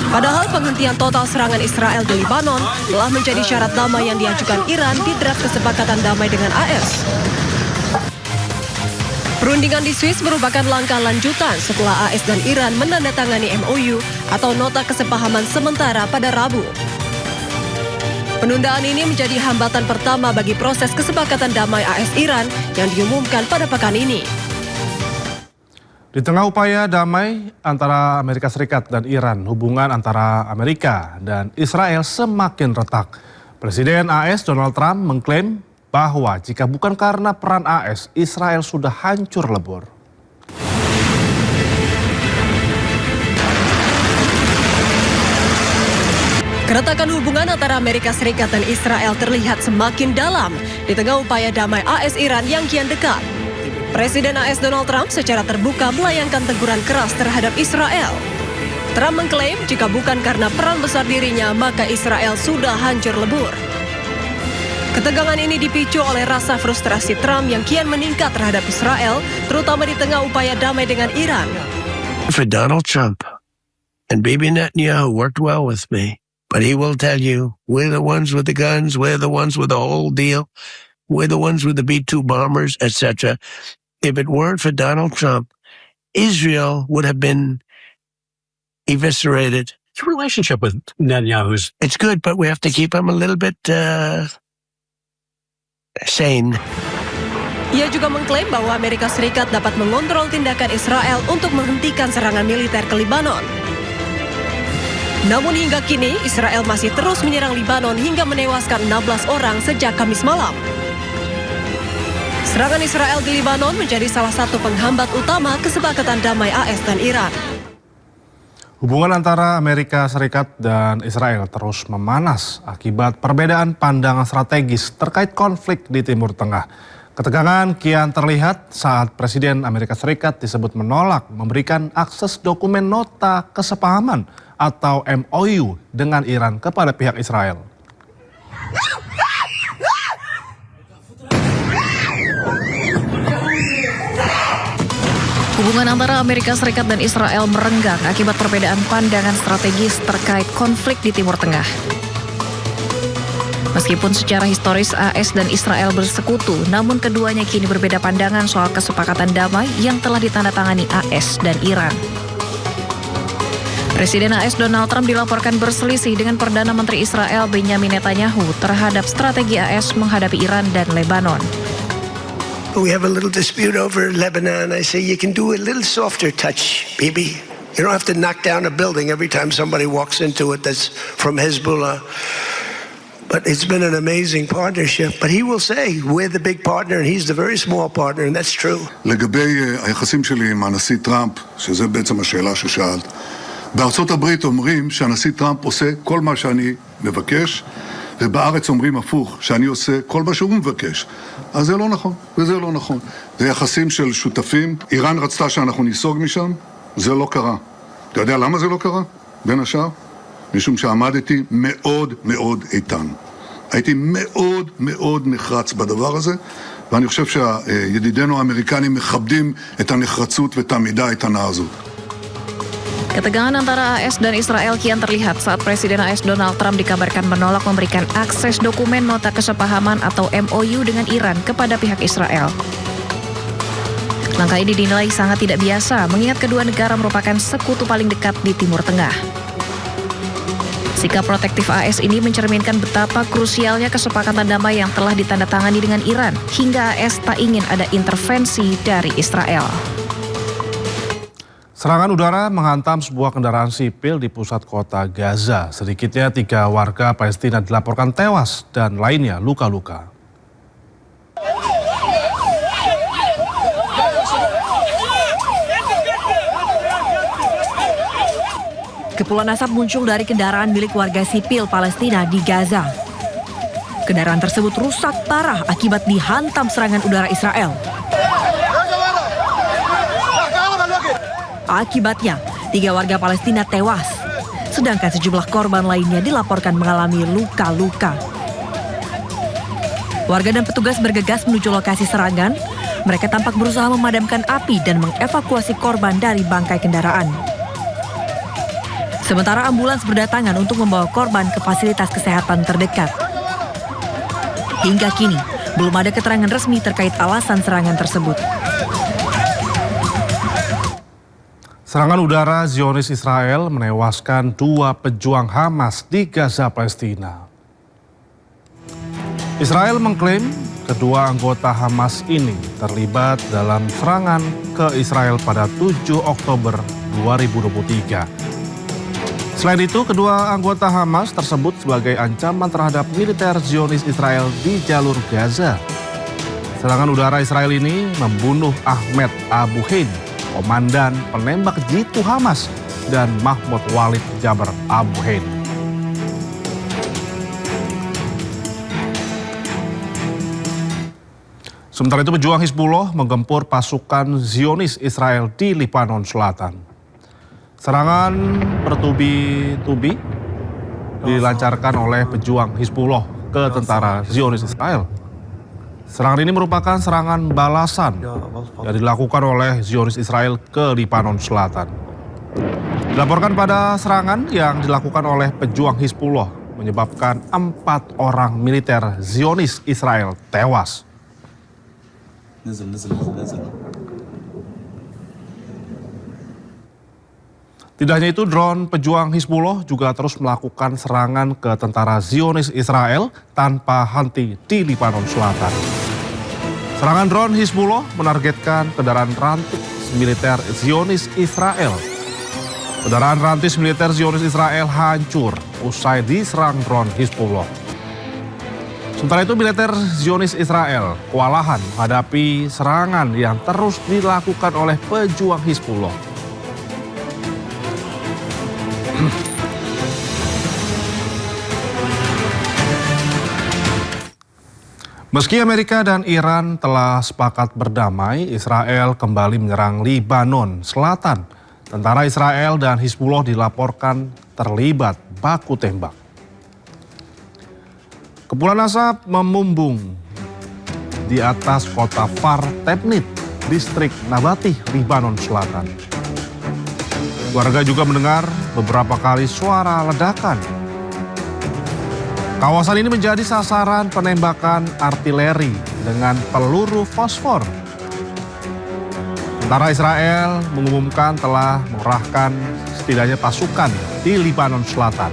Padahal penghentian total serangan Israel di Lebanon telah menjadi syarat damai yang diajukan Iran di draft kesepakatan damai dengan AS. Perundingan di Swiss merupakan langkah lanjutan setelah AS dan Iran menandatangani MOU atau Nota Kesepahaman Sementara pada Rabu. Penundaan ini menjadi hambatan pertama bagi proses kesepakatan damai AS-Iran yang diumumkan pada pekan ini. Di tengah upaya damai antara Amerika Serikat dan Iran, hubungan antara Amerika dan Israel semakin retak. Presiden AS Donald Trump mengklaim bahwa jika bukan karena peran AS, Israel sudah hancur lebur. Keretakan hubungan antara Amerika Serikat dan Israel terlihat semakin dalam di tengah upaya damai AS-Iran yang kian dekat. Presiden AS Donald Trump secara terbuka melayangkan teguran keras terhadap Israel. Trump mengklaim jika bukan karena peran besar dirinya, maka Israel sudah hancur lebur. Ketegangan ini dipicu oleh rasa frustrasi Trump yang kian meningkat terhadap Israel, terutama di tengah upaya damai dengan Iran. For Donald Trump and Bibi Netanyahu worked well with me. But he will tell you, we're the ones with the guns, we're the ones with the whole deal, we're the ones with the B-2 bombers, etc. If it weren't for Donald Trump, Israel would have been eviscerated. Your relationship with Netanyahu's... It's good, but we have to keep him a little bit sane. Ia juga mengklaim bahwa Amerika Serikat dapat mengontrol tindakan Israel untuk menghentikan serangan militer ke Lebanon. Namun hingga kini, Israel masih terus menyerang Lebanon hingga menewaskan 16 orang sejak Kamis malam. Serangan Israel di Lebanon menjadi salah satu penghambat utama kesepakatan damai AS dan Iran. Hubungan antara Amerika Serikat dan Israel terus memanas akibat perbedaan pandangan strategis terkait konflik di Timur Tengah. Ketegangan kian terlihat saat Presiden Amerika Serikat disebut menolak memberikan akses dokumen nota kesepahaman atau MOU dengan Iran kepada pihak Israel. Hubungan antara Amerika Serikat dan Israel merenggang akibat perbedaan pandangan strategis terkait konflik di Timur Tengah. Meskipun secara historis AS dan Israel bersekutu, namun keduanya kini berbeda pandangan soal kesepakatan damai yang telah ditandatangani AS dan Iran. Presiden AS Donald Trump dilaporkan berselisih dengan Perdana Menteri Israel Benjamin Netanyahu terhadap strategi AS menghadapi Iran dan Lebanon. We have a little dispute over Lebanon. I say you can do a little softer touch, baby. You don't have to knock down a building every time somebody walks into it that's from Hezbollah. But it's been an amazing partnership. But he will say, we're the big partner and he's the very small partner, and that's true. לגבי היחסים שלי עם הנשיא טראמפ, שזה בעצם השאלה ששאלת, בארצות הברית אומרים שהנשיא טראמפ עושה כל מה שאני מבקש, ובארץ אומרים הפוך, שאני עושה כל מה שהוא מבקש. אז זה לא נכון, וזה לא נכון. זה יחסים של שותפים. איראן רצתה שאנחנו ניסוג משם, זה לא קרה. אתה יודע למה זה לא קרה? בין השאר? משום שעמדתי מאוד מאוד איתן. הייתי מאוד מאוד נחרץ בדבר הזה, ואני חושב שידידינו האמריקנים מכבדים את הנחרצות ואת העמידה האיתנה הזאת. Ketegangan antara AS dan Israel kian terlihat saat Presiden AS Donald Trump dikabarkan menolak memberikan akses dokumen nota kesepahaman atau MOU dengan Iran kepada pihak Israel. Langkah ini dinilai sangat tidak biasa mengingat kedua negara merupakan sekutu paling dekat di Timur Tengah. Sikap protektif AS ini mencerminkan betapa krusialnya kesepakatan damai yang telah ditandatangani dengan Iran hingga AS tak ingin ada intervensi dari Israel. Serangan udara menghantam sebuah kendaraan sipil di pusat kota Gaza. Sedikitnya 3 warga Palestina dilaporkan tewas dan lainnya luka-luka. Kepulan asap muncul dari kendaraan milik warga sipil Palestina di Gaza. Kendaraan tersebut rusak parah akibat dihantam serangan udara Israel. Akibatnya, 3 warga Palestina tewas, sedangkan sejumlah korban lainnya dilaporkan mengalami luka-luka. Warga dan petugas bergegas menuju lokasi serangan. Mereka tampak berusaha memadamkan api dan mengevakuasi korban dari bangkai kendaraan. Sementara ambulans berdatangan untuk membawa korban ke fasilitas kesehatan terdekat. Hingga kini, belum ada keterangan resmi terkait alasan serangan tersebut. Serangan udara Zionis Israel menewaskan 2 pejuang Hamas di Gaza, Palestina. Israel mengklaim kedua anggota Hamas ini terlibat dalam serangan ke Israel pada 7 Oktober 2023. Selain itu, kedua anggota Hamas tersebut sebagai ancaman terhadap militer Zionis Israel di jalur Gaza. Serangan udara Israel ini membunuh Ahmed Abu Hein, komandan penembak jitu Hamas, dan Mahmoud Walid Jaber Abu Hein. Sementara itu pejuang Hizbullah menggempur pasukan Zionis Israel di Lebanon Selatan. Serangan bertubi-tubi dilancarkan oleh pejuang Hizbullah ke tentara Zionis Israel. Serangan ini merupakan serangan balasan yang dilakukan oleh Zionis Israel ke Lebanon Selatan. Dilaporkan pada serangan yang dilakukan oleh pejuang Hizbullah menyebabkan 4 orang militer Zionis Israel tewas. Tidak hanya itu, drone pejuang Hizbullah juga terus melakukan serangan ke tentara Zionis Israel tanpa henti di Lebanon Selatan. Serangan drone Hizbullah menargetkan kendaraan rantis militer Zionis Israel. Kendaraan rantis militer Zionis Israel hancur usai diserang drone Hizbullah. Sementara itu, militer Zionis Israel kewalahan menghadapi serangan yang terus dilakukan oleh pejuang Hizbullah. Meski Amerika dan Iran telah sepakat berdamai, Israel kembali menyerang Lebanon Selatan. Tentara Israel dan Hizbullah dilaporkan terlibat baku tembak. Kepulan asap memumbung di atas kota Far Tebnit, distrik Nabatih, Lebanon Selatan. Warga juga mendengar beberapa kali suara ledakan. Kawasan ini menjadi sasaran penembakan artileri dengan peluru fosfor. Tentara Israel mengumumkan telah mengerahkan setidaknya pasukan di Lebanon Selatan.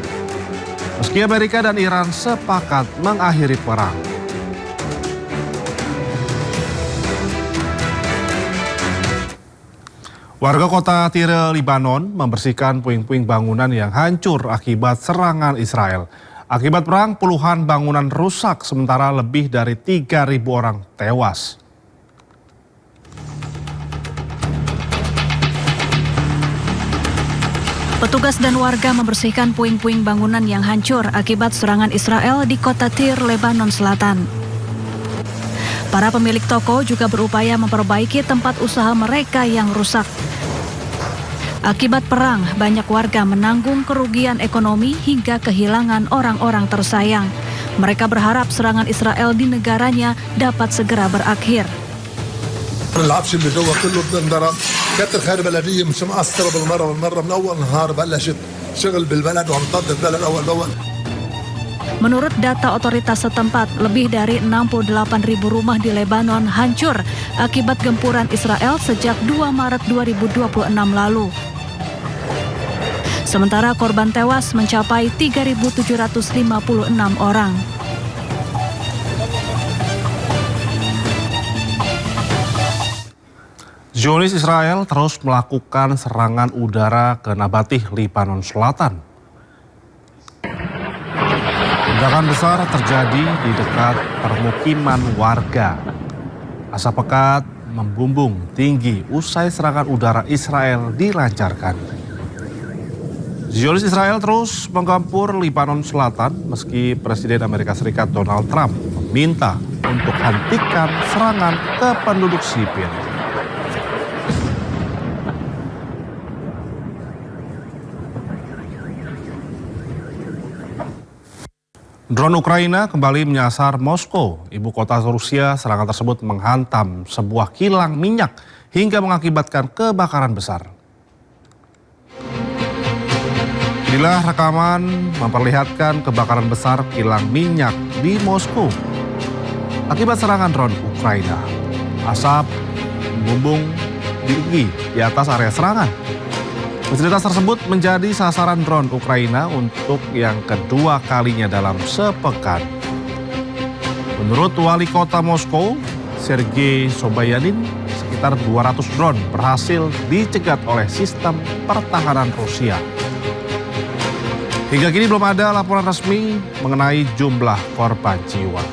Meski Amerika dan Iran sepakat mengakhiri perang. Warga kota Tire, Lebanon membersihkan puing-puing bangunan yang hancur akibat serangan Israel. Akibat perang, puluhan bangunan rusak sementara lebih dari 3.000 orang tewas. Petugas dan warga membersihkan puing-puing bangunan yang hancur akibat serangan Israel di kota Tyre, Lebanon Selatan. Para pemilik toko juga berupaya memperbaiki tempat usaha mereka yang rusak. Akibat perang, banyak warga menanggung kerugian ekonomi hingga kehilangan orang-orang tersayang. Mereka berharap serangan Israel di negaranya dapat segera berakhir. العفش اللي جوا كله بتنضرب كتر خير بلديه مش مقصره بالمره من اول نهار بلشت شغل بالبلد وعم تنظف البلد اول باول. Menurut data otoritas setempat, lebih dari 68.000 rumah di Lebanon hancur akibat gempuran Israel sejak 2 Maret 2026 lalu. Sementara korban tewas mencapai 3.756 orang. Zionis Israel terus melakukan serangan udara ke Nabatih, Lebanon Selatan. Ledakan besar terjadi di dekat permukiman warga. Asap pekat membumbung tinggi usai serangan udara Israel dilancarkan. Zionis Israel terus menggempur Lebanon Selatan meski Presiden Amerika Serikat Donald Trump meminta untuk hentikan serangan ke penduduk sipil. Drone Ukraina kembali menyasar Moskow, ibu kota Rusia. Serangan tersebut menghantam sebuah kilang minyak hingga mengakibatkan kebakaran besar. Inilah rekaman memperlihatkan kebakaran besar kilang minyak di Moskow akibat serangan drone Ukraina. Asap membumbung tinggi di atas area serangan. Fasilitas tersebut menjadi sasaran drone Ukraina untuk yang kedua kalinya dalam sepekan. Menurut wali kota Moskow, Sergei Sobyanin, sekitar 200 drone berhasil dicegat oleh sistem pertahanan Rusia. Hingga kini belum ada laporan resmi mengenai jumlah korban jiwa.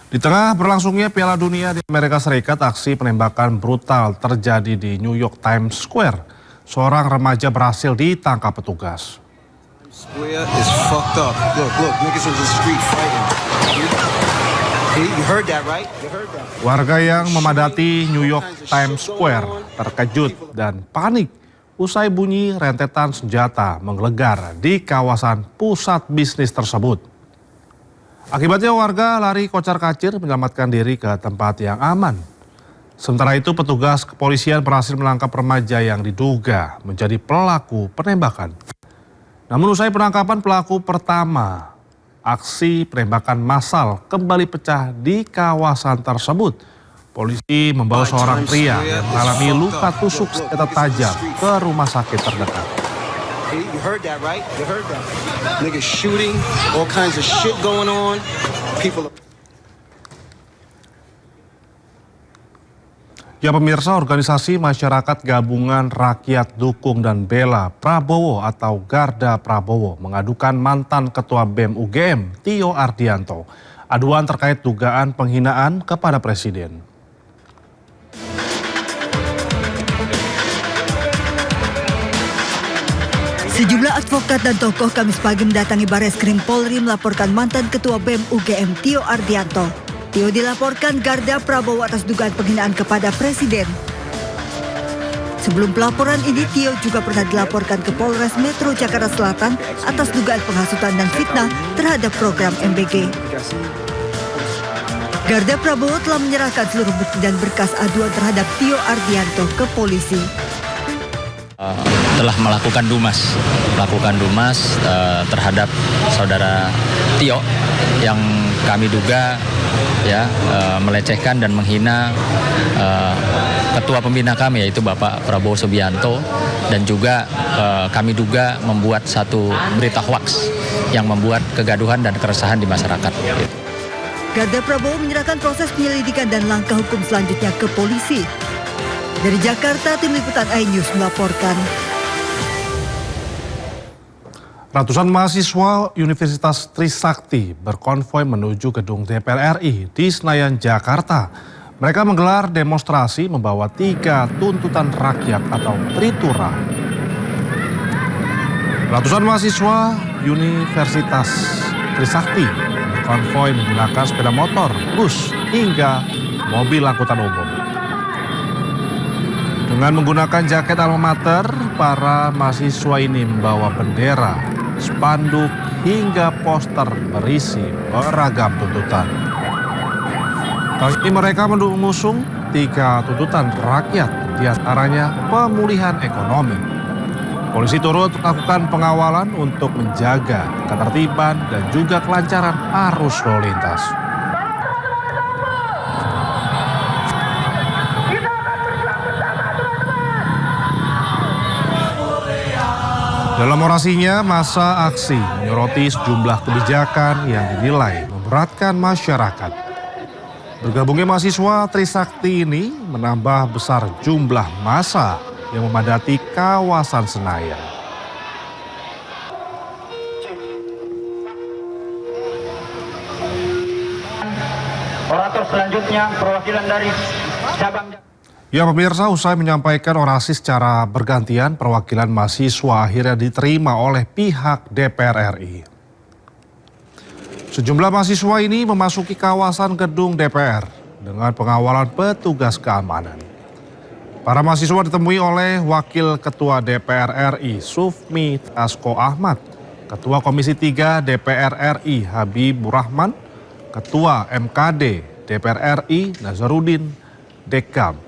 Di tengah berlangsungnya Piala Dunia di Amerika Serikat, aksi penembakan brutal terjadi di New York Times Square. Seorang remaja berhasil ditangkap petugas. Square is fucked up. Look, niggas in the street fighting. You heard that, right? You heard that. Warga yang memadati New York Times Square terkejut dan panik usai bunyi rentetan senjata menggelegar di kawasan pusat bisnis tersebut. Akibatnya warga lari kocar-kacir menyelamatkan diri ke tempat yang aman. Sementara itu petugas kepolisian berhasil menangkap remaja yang diduga menjadi pelaku penembakan. Namun usai penangkapan pelaku pertama, aksi penembakan massal kembali pecah di kawasan tersebut. Polisi membawa seorang pria yang mengalami luka tusuk senjata tajam ke rumah sakit terdekat. You heard that, right? You heard that. Niggas shooting, all kinds of shit going on. People. Ya pemirsa, organisasi masyarakat gabungan Rakyat Dukung dan Bela Prabowo atau Garda Prabowo mengadukan mantan Ketua BEM UGM Tio Ardianto. Aduan terkait dugaan penghinaan kepada Presiden. Sejumlah advokat dan tokoh Kamis pagi mendatangi Barreskrim Polri melaporkan mantan Ketua BEM UGM Tio Ardianto. Tio dilaporkan Garda Prabowo atas dugaan penghinaan kepada Presiden. Sebelum pelaporan ini, Tio juga pernah dilaporkan ke Polres Metro Jakarta Selatan atas dugaan penghasutan dan fitnah terhadap program MBG. Garda Prabowo telah menyerahkan seluruh bukti dan berkas aduan terhadap Tio Ardianto ke polisi. Telah melakukan dumas terhadap saudara Tio yang kami duga melecehkan dan menghina ketua pembina kami, yaitu Bapak Prabowo Subianto, dan juga kami duga membuat satu berita hoaks yang membuat kegaduhan dan keresahan di masyarakat. Garda Prabowo menyerahkan proses penyelidikan dan langkah hukum selanjutnya ke polisi. Dari Jakarta, Tim Liputan iNews melaporkan. Ratusan mahasiswa Universitas Trisakti berkonvoi menuju gedung DPR RI di Senayan, Jakarta. Mereka menggelar demonstrasi membawa 3 tuntutan rakyat atau Tritura. Ratusan mahasiswa Universitas Trisakti berkonvoi menggunakan sepeda motor, bus, hingga mobil angkutan umum. Dengan menggunakan jaket alma mater, para mahasiswa ini membawa bendera, spanduk, hingga poster berisi beragam tuntutan. Kali ini mereka mengusung 3 tuntutan rakyat, diantaranya pemulihan ekonomi. Polisi turut melakukan pengawalan untuk menjaga ketertiban dan juga kelancaran arus lalu lintas. Dalam orasinya, masa aksi menyoroti sejumlah kebijakan yang dinilai memberatkan masyarakat. Bergabungnya mahasiswa Trisakti ini menambah besar jumlah massa yang memadati kawasan Senayan. Orator selanjutnya perwakilan dari cabang. Ya pemirsa, usai menyampaikan orasi secara bergantian, perwakilan mahasiswa akhirnya diterima oleh pihak DPR RI. Sejumlah mahasiswa ini memasuki kawasan gedung DPR dengan pengawalan petugas keamanan. Para mahasiswa ditemui oleh Wakil Ketua DPR RI Sufmi Asko Ahmad, Ketua Komisi 3 DPR RI Habibur Rahman, Ketua MKD DPR RI Nazarudin Dekam,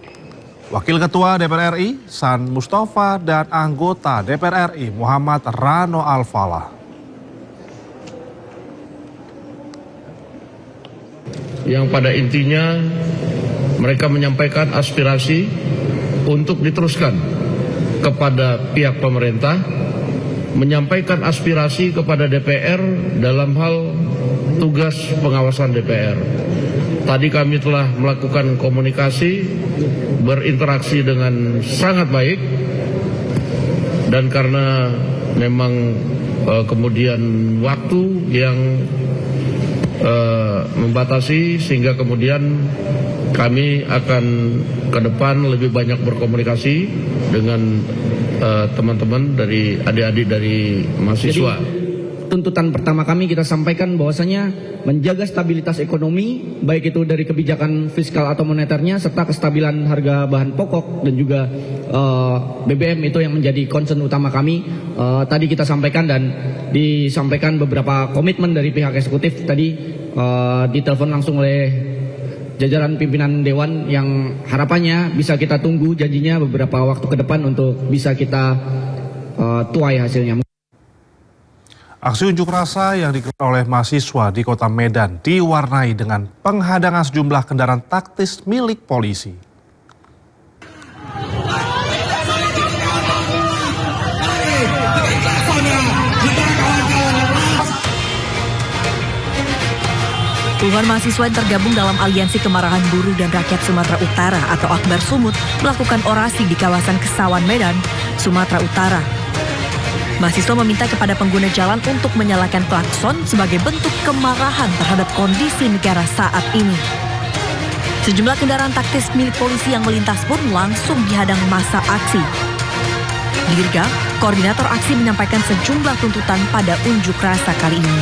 Wakil Ketua DPR RI San Mustafa, dan anggota DPR RI Muhammad Rano Al-Falah. Yang pada intinya mereka menyampaikan aspirasi untuk diteruskan kepada pihak pemerintah, menyampaikan aspirasi kepada DPR dalam hal tugas pengawasan DPR. Tadi kami telah melakukan komunikasi, berinteraksi dengan sangat baik, dan karena memang kemudian waktu yang membatasi, sehingga kemudian kami akan ke depan lebih banyak berkomunikasi dengan teman-teman dari adik-adik dari mahasiswa. Tuntutan pertama kami kita sampaikan bahwasanya menjaga stabilitas ekonomi, baik itu dari kebijakan fiskal atau moneternya, serta kestabilan harga bahan pokok dan juga BBM itu yang menjadi concern utama kami. Tadi kita sampaikan dan disampaikan beberapa komitmen dari pihak eksekutif tadi ditelepon langsung oleh jajaran pimpinan Dewan yang harapannya bisa kita tunggu janjinya beberapa waktu ke depan untuk bisa kita tuai hasilnya. Aksi unjuk rasa yang digelar oleh mahasiswa di Kota Medan diwarnai dengan penghadangan sejumlah kendaraan taktis milik polisi. Puluhan mahasiswa yang tergabung dalam Aliansi Kemarahan Buruh dan Rakyat Sumatera Utara atau Akbar Sumut melakukan orasi di kawasan Kesawan Medan, Sumatera Utara. Mahasiswa meminta kepada pengguna jalan untuk menyalakan klakson sebagai bentuk kemarahan terhadap kondisi negara saat ini. Sejumlah kendaraan taktis milik polisi yang melintas pun langsung dihadang massa aksi. Dirga, koordinator aksi menyampaikan sejumlah tuntutan pada unjuk rasa kali ini.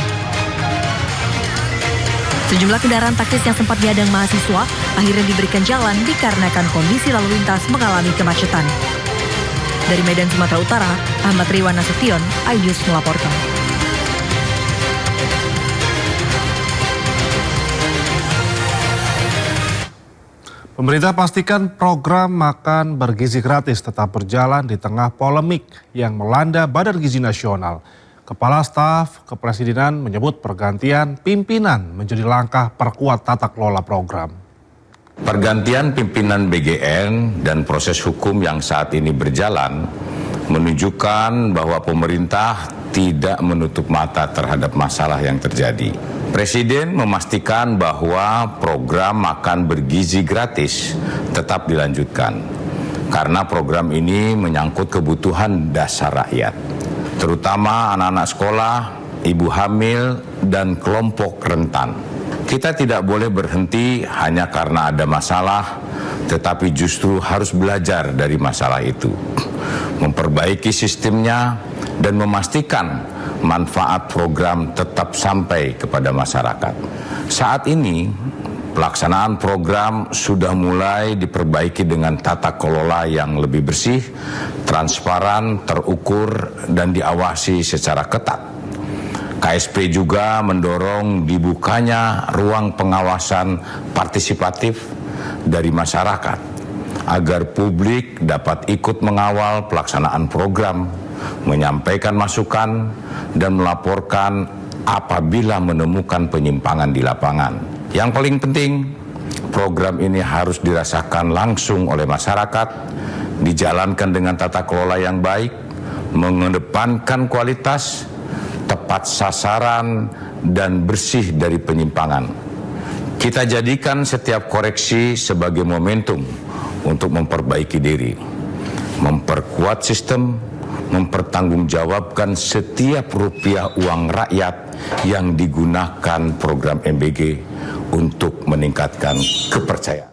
Sejumlah kendaraan taktis yang sempat dihadang mahasiswa akhirnya diberikan jalan dikarenakan kondisi lalu lintas mengalami kemacetan. Dari Medan, Sumatera Utara, Ahmad Riwan Nasution, iNews melaporkan. Pemerintah pastikan program makan bergizi gratis tetap berjalan di tengah polemik yang melanda Badan Gizi Nasional. Kepala Staf Kepresidenan menyebut pergantian pimpinan menjadi langkah perkuat tata kelola program. Pergantian pimpinan BGN dan proses hukum yang saat ini berjalan menunjukkan bahwa pemerintah tidak menutup mata terhadap masalah yang terjadi. Presiden memastikan bahwa program makan bergizi gratis tetap dilanjutkan karena program ini menyangkut kebutuhan dasar rakyat, terutama anak-anak sekolah, ibu hamil, dan kelompok rentan. Kita tidak boleh berhenti hanya karena ada masalah, tetapi justru harus belajar dari masalah itu, memperbaiki sistemnya, dan memastikan manfaat program tetap sampai kepada masyarakat. Saat ini, pelaksanaan program sudah mulai diperbaiki dengan tata kelola yang lebih bersih, transparan, terukur, dan diawasi secara ketat. KSP juga mendorong dibukanya ruang pengawasan partisipatif dari masyarakat agar publik dapat ikut mengawal pelaksanaan program, menyampaikan masukan, dan melaporkan apabila menemukan penyimpangan di lapangan. Yang paling penting, program ini harus dirasakan langsung oleh masyarakat, dijalankan dengan tata kelola yang baik, mengedepankan kualitas, tepat sasaran, dan bersih dari penyimpangan. Kita jadikan setiap koreksi sebagai momentum untuk memperbaiki diri, memperkuat sistem, mempertanggungjawabkan setiap rupiah uang rakyat yang digunakan program MBG untuk meningkatkan kepercayaan.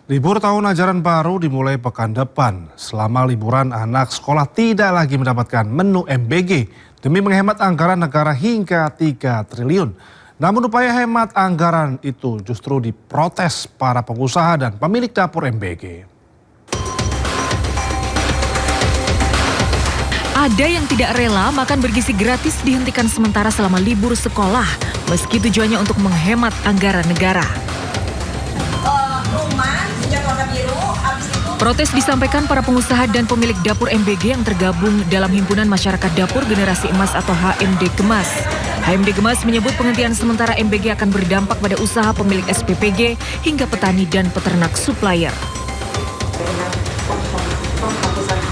Libur tahun ajaran baru dimulai pekan depan. Selama liburan, anak sekolah tidak lagi mendapatkan menu MBG demi menghemat anggaran negara hingga 3 triliun. Namun upaya hemat anggaran itu justru diprotes para pengusaha dan pemilik dapur MBG. Ada yang tidak rela makan bergizi gratis dihentikan sementara selama libur sekolah, meski tujuannya untuk menghemat anggaran negara. Protes disampaikan para pengusaha dan pemilik dapur MBG yang tergabung dalam Himpunan Masyarakat Dapur Generasi Emas atau HMD Gemas. HMD Gemas menyebut penghentian sementara MBG akan berdampak pada usaha pemilik SPPG hingga petani dan peternak supplier.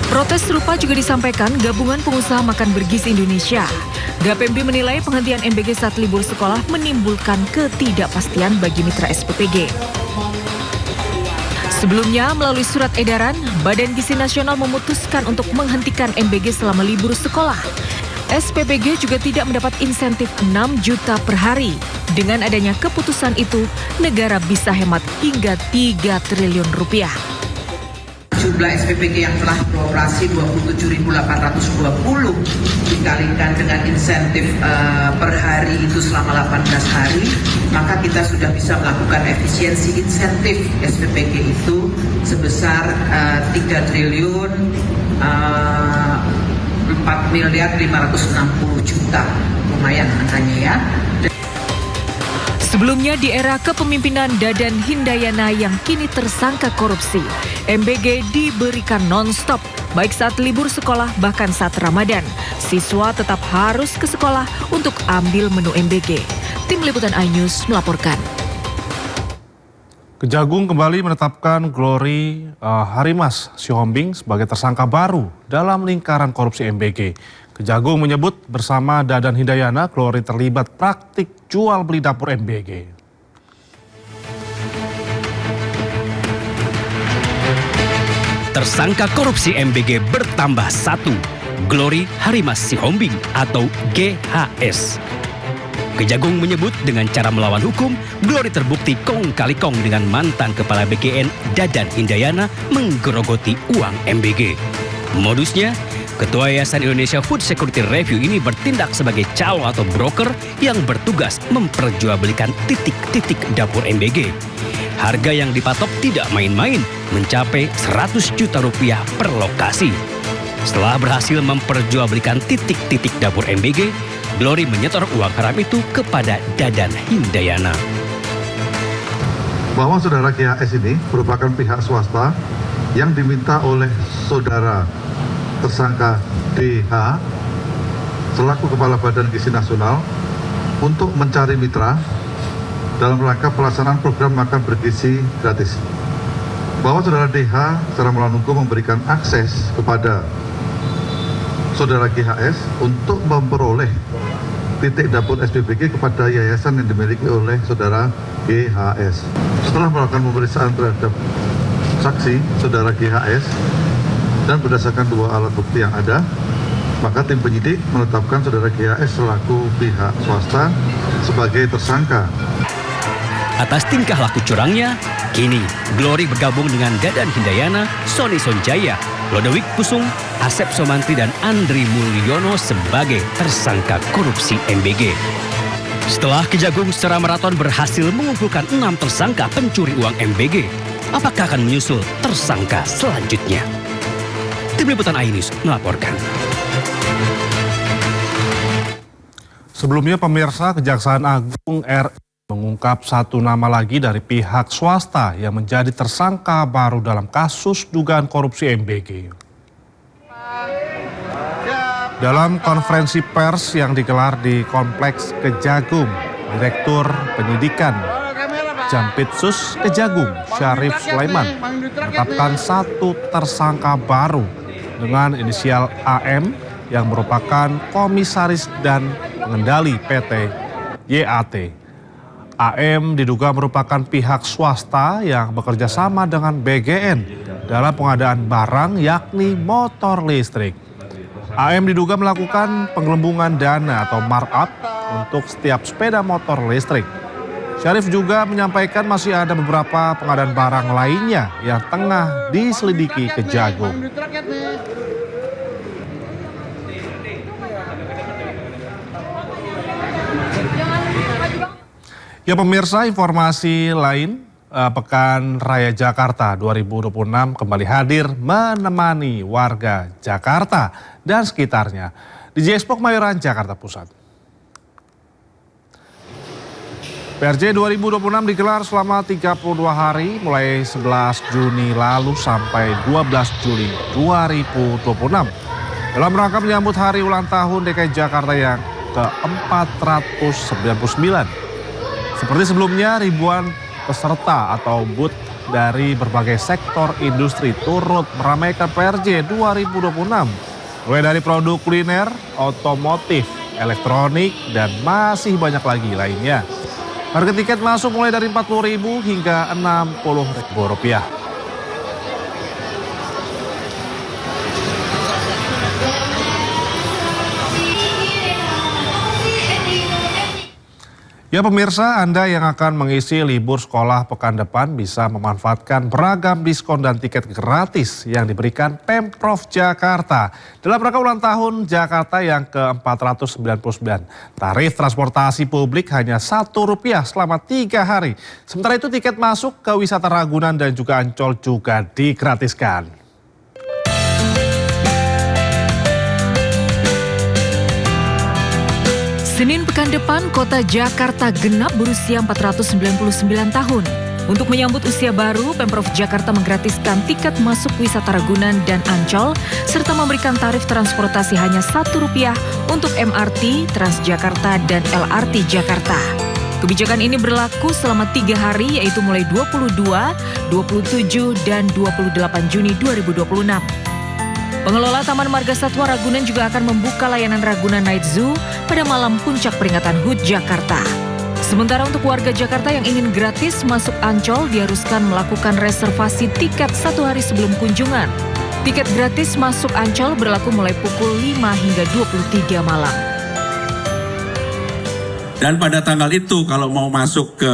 Protes serupa juga disampaikan Gabungan Pengusaha Makan Bergizi Indonesia. GAPMD menilai penghentian MBG saat libur sekolah menimbulkan ketidakpastian bagi mitra SPPG. Sebelumnya, melalui surat edaran, Badan Gizi Nasional memutuskan untuk menghentikan MBG selama libur sekolah. SPPG juga tidak mendapat insentif 6 juta per hari. Dengan adanya keputusan itu, negara bisa hemat hingga 3 triliun rupiah. Jumlah SPPG yang telah beroperasi 27.820 dikalikan dengan insentif per hari itu selama 18 hari, maka kita sudah bisa melakukan efisiensi insentif SPPG itu sebesar 3 triliun 4 miliar 560 juta. Lumayan angkanya ya. Sebelumnya di era kepemimpinan Dadan Hindayana yang kini tersangka korupsi, MBG diberikan non-stop, baik saat libur sekolah bahkan saat Ramadan. Siswa tetap harus ke sekolah untuk ambil menu MBG. Tim Liputan iNews melaporkan. Kejagung kembali menetapkan Glory Harimas Sihombing sebagai tersangka baru dalam lingkaran korupsi MBG. Kejagung menyebut bersama Dadan Hindayana, Glory terlibat praktik jual beli dapur MBG. Tersangka korupsi MBG bertambah 1, Glory Harimas Sihombing atau GHS. Kejagung menyebut dengan cara melawan hukum, Glory terbukti kong kali kong dengan mantan kepala BGN Dadan Hindayana menggerogoti uang MBG. Modusnya, Ketua Yayasan Indonesia Food Security Review ini bertindak sebagai calo atau broker yang bertugas memperjualbelikan titik-titik dapur MBG. Harga yang dipatok tidak main-main, mencapai 100 juta rupiah per lokasi. Setelah berhasil memperjualbelikan titik-titik dapur MBG, Glory menyetor uang haram itu kepada Dadan Hindayana. Bahwa saudara GHS ini merupakan pihak swasta yang diminta oleh saudara tersangka DH selaku Kepala Badan Gizi Nasional untuk mencari mitra dalam rangka pelaksanaan program makan bergizi gratis. Bahwa saudara DH secara melawan hukum memberikan akses kepada saudara GHS untuk memperoleh titik dapur SPBG kepada yayasan yang dimiliki oleh saudara GHS. Setelah melakukan pemeriksaan terhadap saksi saudara GHS dan berdasarkan 2 alat bukti yang ada, maka tim penyidik menetapkan saudara GHS selaku pihak swasta sebagai tersangka. Atas tingkah laku curangnya, kini Glory bergabung dengan Dadan Hindayana, Sony Sonjaya, Lodewijk Pusung, Asep Somantri dan Andri Mulyono sebagai tersangka korupsi MBG. Setelah Kejagung secara maraton berhasil mengumpulkan 6 tersangka pencuri uang MBG, apakah akan menyusul tersangka selanjutnya? Tim Liputan iNews melaporkan. Sebelumnya pemirsa, Kejaksaan Agung RI mengungkap 1 nama lagi dari pihak swasta yang menjadi tersangka baru dalam kasus dugaan korupsi MBG. Dalam konferensi pers yang digelar di Kompleks Kejagung, Direktur Penyidikan Jampitsus Kejagung Syarif Sulaiman menetapkan 1 tersangka baru dengan inisial AM yang merupakan komisaris dan pengendali PT YAT. AM diduga merupakan pihak swasta yang bekerja sama dengan BGN dalam pengadaan barang yakni motor listrik. AM diduga melakukan penggelembungan dana atau markup untuk setiap sepeda motor listrik. Syarif juga menyampaikan masih ada beberapa pengadaan barang lainnya yang tengah diselidiki Kejagung. Ya pemirsa, informasi lain, Pekan Raya Jakarta 2026 kembali hadir menemani warga Jakarta dan sekitarnya di J-Expo Kemayoran, Jakarta Pusat. PRJ 2026 digelar selama 32 hari mulai 11 Juni lalu sampai 12 Juli 2026. Dalam rangka menyambut hari ulang tahun DKI Jakarta yang ke-499. Seperti sebelumnya, ribuan peserta atau booth dari berbagai sektor industri turut meramaikan PRJ 2026. Mulai dari produk kuliner, otomotif, elektronik, dan masih banyak lagi lainnya. Harga tiket masuk mulai dari Rp40.000 hingga Rp60.000. Ya pemirsa, Anda yang akan mengisi libur sekolah pekan depan bisa memanfaatkan beragam diskon dan tiket gratis yang diberikan Pemprov Jakarta dalam rangka ulang tahun Jakarta yang ke-499. Tarif transportasi publik hanya Rp1 selama 3 hari. Sementara itu tiket masuk ke wisata Ragunan dan juga Ancol juga digratiskan. Senin pekan depan, kota Jakarta genap berusia 499 tahun. Untuk menyambut usia baru, Pemprov Jakarta menggratiskan tiket masuk wisata Ragunan dan Ancol, serta memberikan tarif transportasi hanya Rp1 untuk MRT, Transjakarta, dan LRT Jakarta. Kebijakan ini berlaku selama 3 hari, yaitu mulai 22, 27, dan 28 Juni 2026. Pengelola Taman Marga Satwa Ragunan juga akan membuka layanan Ragunan Night Zoo pada malam puncak peringatan HUT Jakarta. Sementara untuk warga Jakarta yang ingin gratis masuk Ancol diharuskan melakukan reservasi tiket 1 hari sebelum kunjungan. Tiket gratis masuk Ancol berlaku mulai pukul 5 hingga 23 malam. Dan pada tanggal itu kalau mau masuk ke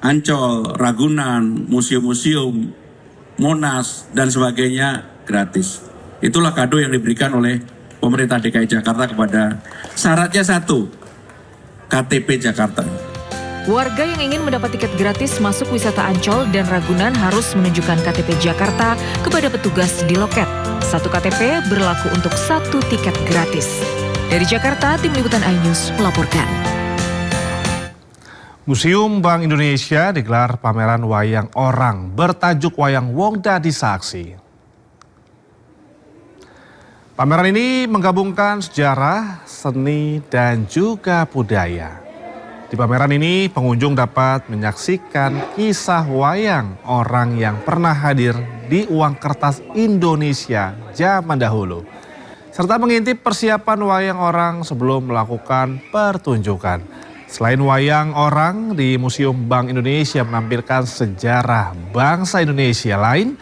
Ancol, Ragunan, museum-museum, Monas, dan sebagainya gratis. Itulah kado yang diberikan oleh pemerintah DKI Jakarta kepada, syaratnya satu, KTP Jakarta. Warga yang ingin mendapat tiket gratis masuk wisata Ancol dan Ragunan harus menunjukkan KTP Jakarta kepada petugas di loket. Satu KTP berlaku untuk satu tiket gratis. Dari Jakarta, Tim Liputan iNews melaporkan. Museum Bank Indonesia digelar pameran wayang orang bertajuk Wayang Wong Dadi Saksi. Pameran ini menggabungkan sejarah, seni, dan juga budaya. Di pameran ini, pengunjung dapat menyaksikan kisah wayang orang yang pernah hadir di uang kertas Indonesia zaman dahulu, serta mengintip persiapan wayang orang sebelum melakukan pertunjukan. Selain wayang orang, di Museum Bank Indonesia menampilkan sejarah bangsa Indonesia lain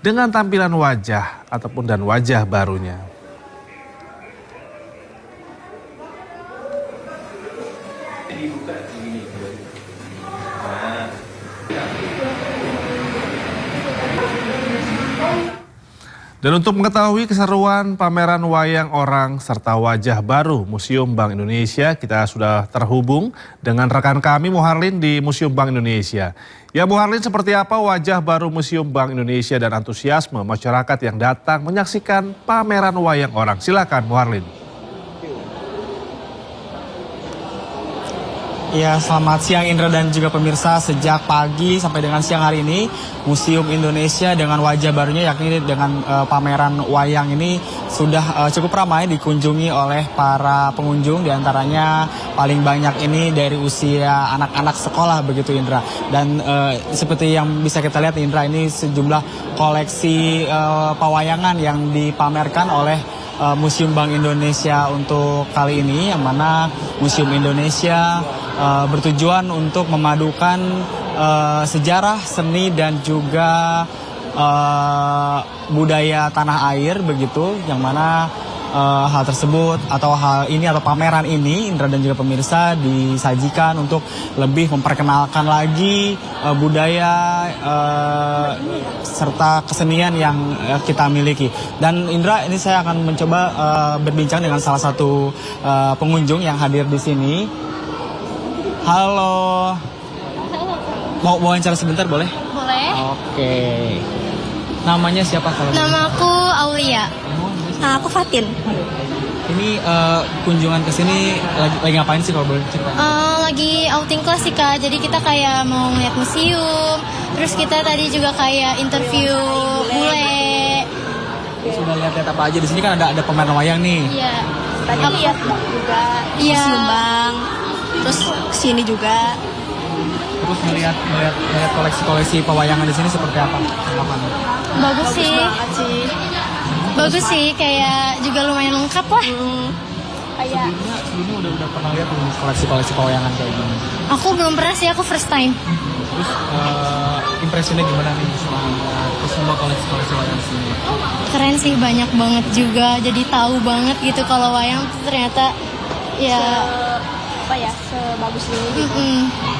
dengan tampilan wajah dan wajah barunya. Dan untuk mengetahui keseruan pameran wayang orang serta wajah baru Museum Bank Indonesia, kita sudah terhubung dengan rekan kami Muharlin di Museum Bank Indonesia. Ya Muharlin, seperti apa wajah baru Museum Bank Indonesia dan antusiasme masyarakat yang datang menyaksikan pameran wayang orang? Silakan Muharlin. Ya, selamat siang Indra dan juga pemirsa. Sejak pagi sampai dengan siang hari ini, Museum Indonesia dengan wajah barunya yakni dengan pameran wayang ini sudah cukup ramai dikunjungi oleh para pengunjung. Di antaranya paling banyak ini dari usia anak-anak sekolah begitu Indra. Dan seperti yang bisa kita lihat Indra, ini sejumlah koleksi pewayangan yang dipamerkan oleh Museum Bank Indonesia untuk kali ini, yang mana Museum Indonesia bertujuan untuk memadukan sejarah, seni dan juga budaya tanah air begitu, yang mana hal tersebut atau pameran ini Indra dan juga pemirsa disajikan untuk lebih memperkenalkan lagi budaya serta kesenian yang kita miliki. Dan Indra, ini saya akan mencoba berbincang dengan salah satu pengunjung yang hadir di sini. Halo. Mau wawancara sebentar boleh? Boleh. Oke. Namanya siapa kalau? Nama aku Aulia. Nah, aku Fatin. Ini kunjungan ke sini lagi ngapain sih kalau boleh cerita? Lagi outing kelas sih Kak. Jadi kita kayak mau ngeliat museum. Terus kita tadi juga kayak interview bule. Sudah lihat apa aja di sini kan ada pameran wayang nih. Iya. Tadi lihat juga. Iya. Museum Bank. Terus kesini juga. Terus melihat koleksi-koleksi pewayangan di sini seperti apa? Bagus sih. Bagus sih, kayak juga lumayan lengkap lah. Kayak sebelumnya udah pernah lihat koleksi-koleksi pewayangan kayak gini? Aku belum pernah sih, aku first time. Terus impresinya gimana nih semua koleksi-koleksi wayang sini? Keren sih, banyak banget juga. Jadi tahu banget gitu kalau wayang tuh ternyata ya sebagus ini gitu.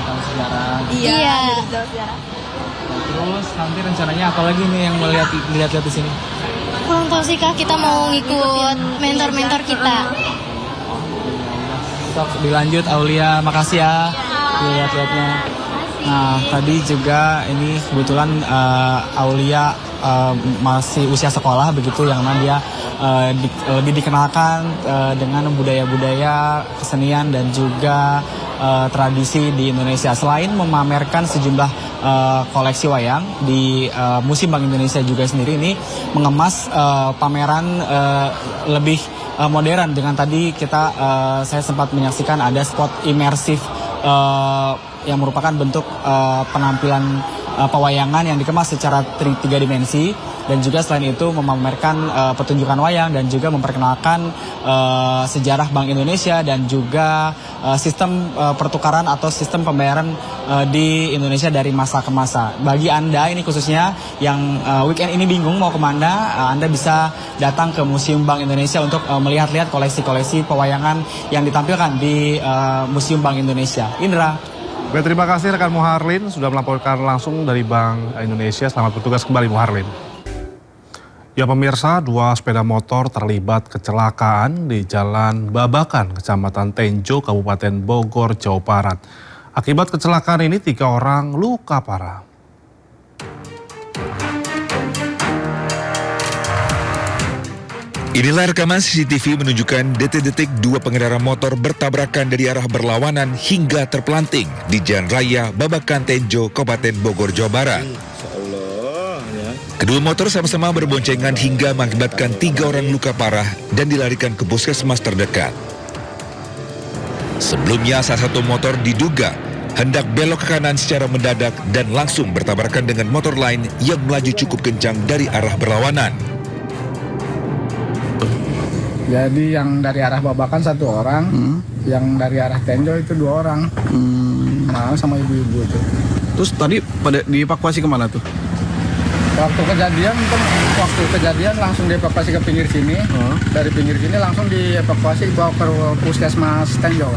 Tahu sejarah. Iya. Terus nanti rencananya apa lagi nih yang mau lihat di sini? Kurang tahu sih Kak, kita mau ngikut mentor-mentor kita. Sok dilanjut Aulia, makasih ya lihat-lihatnya. Nah tadi juga ini kebetulan Aulia masih usia sekolah begitu, yang mana dia lebih dikenalkan dengan budaya-budaya, kesenian dan juga tradisi di Indonesia. Selain memamerkan sejumlah koleksi wayang di Museum Bank Indonesia juga sendiri ini mengemas pameran lebih modern dengan tadi saya sempat menyaksikan ada spot imersif yang merupakan bentuk penampilan pewayangan yang dikemas secara 3 dimensi, dan juga selain itu memamerkan pertunjukan wayang dan juga memperkenalkan sejarah Bank Indonesia dan juga sistem pertukaran atau sistem pembayaran di Indonesia dari masa ke masa. Bagi Anda ini khususnya yang weekend ini bingung mau kemana, Anda bisa datang ke Museum Bank Indonesia untuk melihat-lihat koleksi-koleksi pewayangan yang ditampilkan di Museum Bank Indonesia. Indra. Baik, terima kasih rekan Muharlin sudah melaporkan langsung dari Bank Indonesia. Selamat bertugas kembali Muharlin. Ya pemirsa, 2 sepeda motor terlibat kecelakaan di Jalan Babakan, Kecamatan Tenjo, Kabupaten Bogor, Jawa Barat. Akibat kecelakaan ini 3 orang luka parah. Inilah rekaman CCTV menunjukkan detik-detik 2 pengendara motor bertabrakan dari arah berlawanan hingga terpelanting di Jalan Raya Babakan Tenjo, Kabupaten Bogor, Jawa Barat. Kedua motor sama-sama berboncengan hingga mengakibatkan 3 orang luka parah dan dilarikan ke puskesmas terdekat. Sebelumnya salah satu motor diduga hendak belok ke kanan secara mendadak dan langsung bertabrakan dengan motor lain yang melaju cukup kencang dari arah berlawanan. Jadi yang dari arah Babakan 1 orang, yang dari arah Tenjo itu 2 orang, sama ibu-ibu itu. Terus tadi pada dievakuasi kemana tuh? Waktu kejadian langsung dievakuasi ke pinggir sini, dari pinggir sini langsung dievakuasi bawa ke puskesmas Tenjo.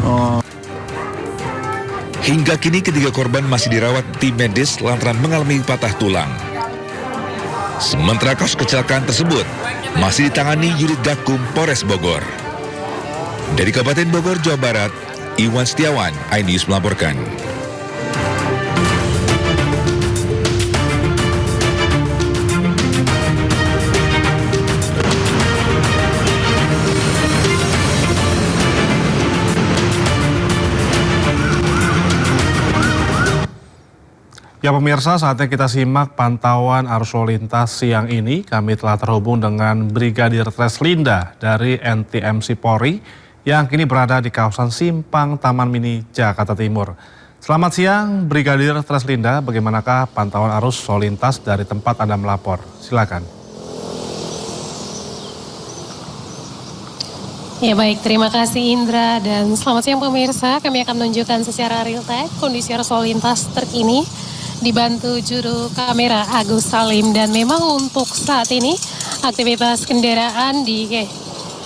Hingga kini ketiga korban masih dirawat tim medis lantaran mengalami patah tulang. Sementara kasus kecelakaan tersebut masih ditangani unit Gakum Polres Bogor. Dari Kabupaten Bogor, Jawa Barat, Iwan Setiawan, iNews melaporkan. Ya pemirsa, saatnya kita simak pantauan arus lalu lintas siang ini. Kami telah terhubung dengan Brigadir Treslinda dari NTMC Polri yang kini berada di kawasan Simpang Taman Mini, Jakarta Timur. Selamat siang Brigadir Treslinda, bagaimanakah pantauan arus lalu lintas dari tempat Anda melapor? Silakan. Ya baik, terima kasih Indra dan selamat siang pemirsa. Kami akan menunjukkan secara real time kondisi arus lalu lintas terkini dibantu juru kamera Agus Salim, dan memang untuk saat ini aktivitas kendaraan di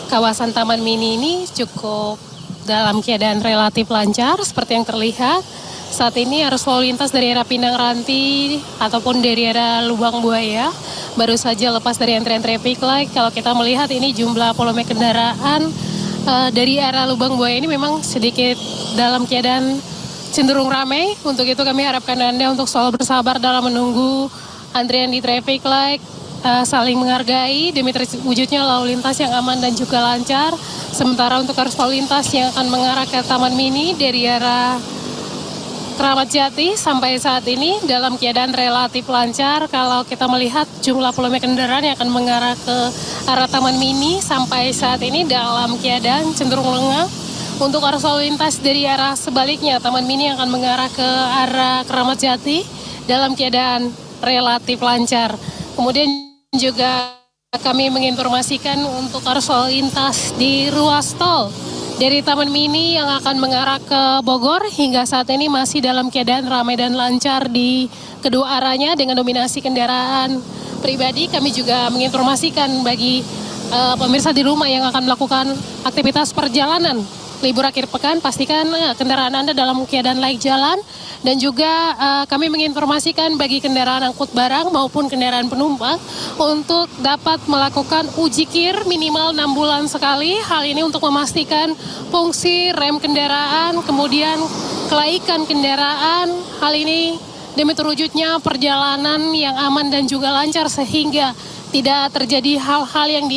kawasan Taman Mini ini cukup dalam keadaan relatif lancar seperti yang terlihat. Saat ini arus lalu lintas dari arah Pinang Ranti ataupun dari arah Lubang Buaya baru saja lepas dari antrian traffic light. Kalau kita melihat ini jumlah volume kendaraan dari arah Lubang Buaya ini memang sedikit dalam keadaan cenderung ramai. Untuk itu kami harapkan Anda untuk selalu bersabar dalam menunggu antrian di traffic light, saling menghargai demi terwujudnya lalu lintas yang aman dan juga lancar. Sementara untuk arus lalu lintas yang akan mengarah ke Taman Mini dari arah Keramat Jati sampai saat ini dalam keadaan relatif lancar. Kalau kita melihat jumlah volume kendaraan yang akan mengarah ke arah Taman Mini sampai saat ini dalam keadaan cenderung lengang. Untuk arus lalu lintas dari arah sebaliknya, Taman Mini akan mengarah ke arah Keramat Jati dalam keadaan relatif lancar. Kemudian juga kami menginformasikan untuk arus lalu lintas di ruas tol dari Taman Mini yang akan mengarah ke Bogor hingga saat ini masih dalam keadaan ramai dan lancar di kedua arahnya dengan dominasi kendaraan pribadi. Kami juga menginformasikan bagi pemirsa di rumah yang akan melakukan aktivitas perjalanan libur akhir pekan, pastikan kendaraan Anda dalam keadaan layak jalan. Dan juga kami menginformasikan bagi kendaraan angkut barang maupun kendaraan penumpang untuk dapat melakukan uji kir minimal 6 bulan sekali. Hal ini untuk memastikan fungsi rem kendaraan, kemudian kelaikan kendaraan. Hal ini demi terwujudnya perjalanan yang aman dan juga lancar sehingga tidak terjadi hal-hal yang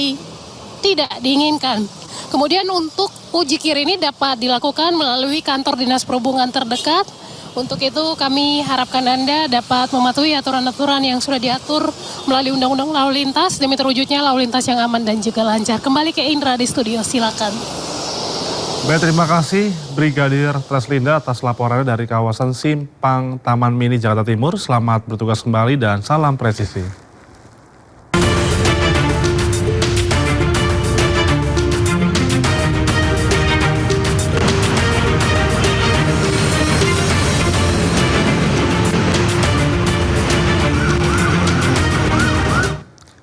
tidak diinginkan. Kemudian untuk uji kir ini dapat dilakukan melalui kantor dinas perhubungan terdekat. Untuk itu kami harapkan Anda dapat mematuhi aturan-aturan yang sudah diatur melalui Undang-Undang Lalu Lintas demi terwujudnya lalu lintas yang aman dan juga lancar. Kembali ke Indra di studio, silakan. Baik, terima kasih Brigadir Treslinda atas laporannya dari kawasan Simpang Taman Mini, Jakarta Timur. Selamat bertugas kembali dan salam presisi.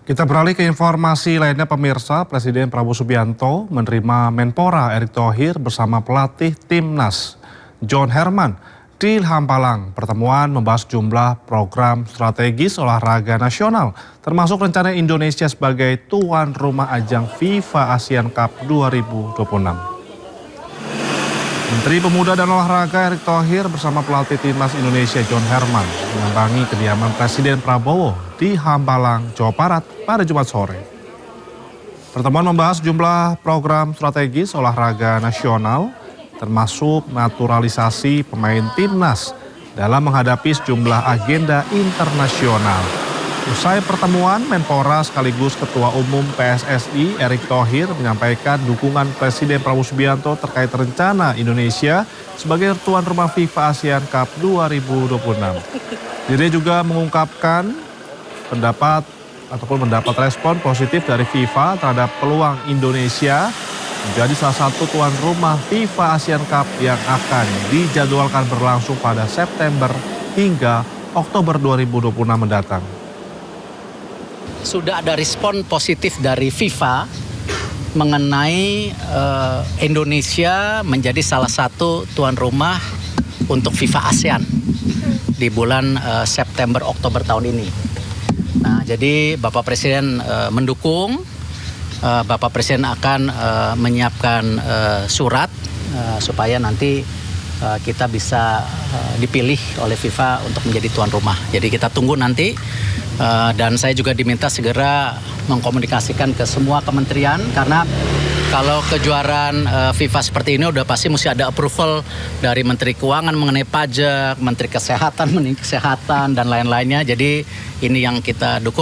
Kita beralih ke informasi lainnya pemirsa. Presiden Prabowo Subianto menerima Menpora Erick Thohir bersama pelatih Timnas John Herman Di Hampalang, pertemuan membahas jumlah program strategis olahraga nasional, termasuk rencana Indonesia sebagai tuan rumah ajang FIFA ASEAN Cup 2026. Menteri Pemuda dan Olahraga Erick Thohir bersama pelatih timnas Indonesia John Herman menyambangi kediaman Presiden Prabowo di Hampalang, Jawa Barat pada Jumat sore. Pertemuan membahas jumlah program strategis olahraga nasional, termasuk naturalisasi pemain timnas dalam menghadapi sejumlah agenda internasional. Usai pertemuan, Menpora sekaligus Ketua Umum PSSI Erick Thohir menyampaikan dukungan Presiden Prabowo Subianto terkait rencana Indonesia sebagai tuan rumah FIFA ASEAN Cup 2026. Dirinya juga mengungkapkan mendapat respon positif dari FIFA terhadap peluang Indonesia menjadi salah satu tuan rumah FIFA ASEAN Cup yang akan dijadwalkan berlangsung pada September hingga Oktober 2026 mendatang. Sudah ada respon positif dari FIFA mengenai Indonesia menjadi salah satu tuan rumah untuk FIFA ASEAN di bulan September Oktober tahun ini. Nah, jadi Bapak Presiden mendukung. Bapak Presiden akan menyiapkan surat supaya nanti kita bisa dipilih oleh FIFA untuk menjadi tuan rumah. Jadi kita tunggu nanti dan saya juga diminta segera mengkomunikasikan ke semua kementerian karena kalau kejuaraan FIFA seperti ini udah pasti mesti ada approval dari Menteri Keuangan mengenai pajak, Menteri Kesehatan dan lain-lainnya. Jadi ini yang kita dukung.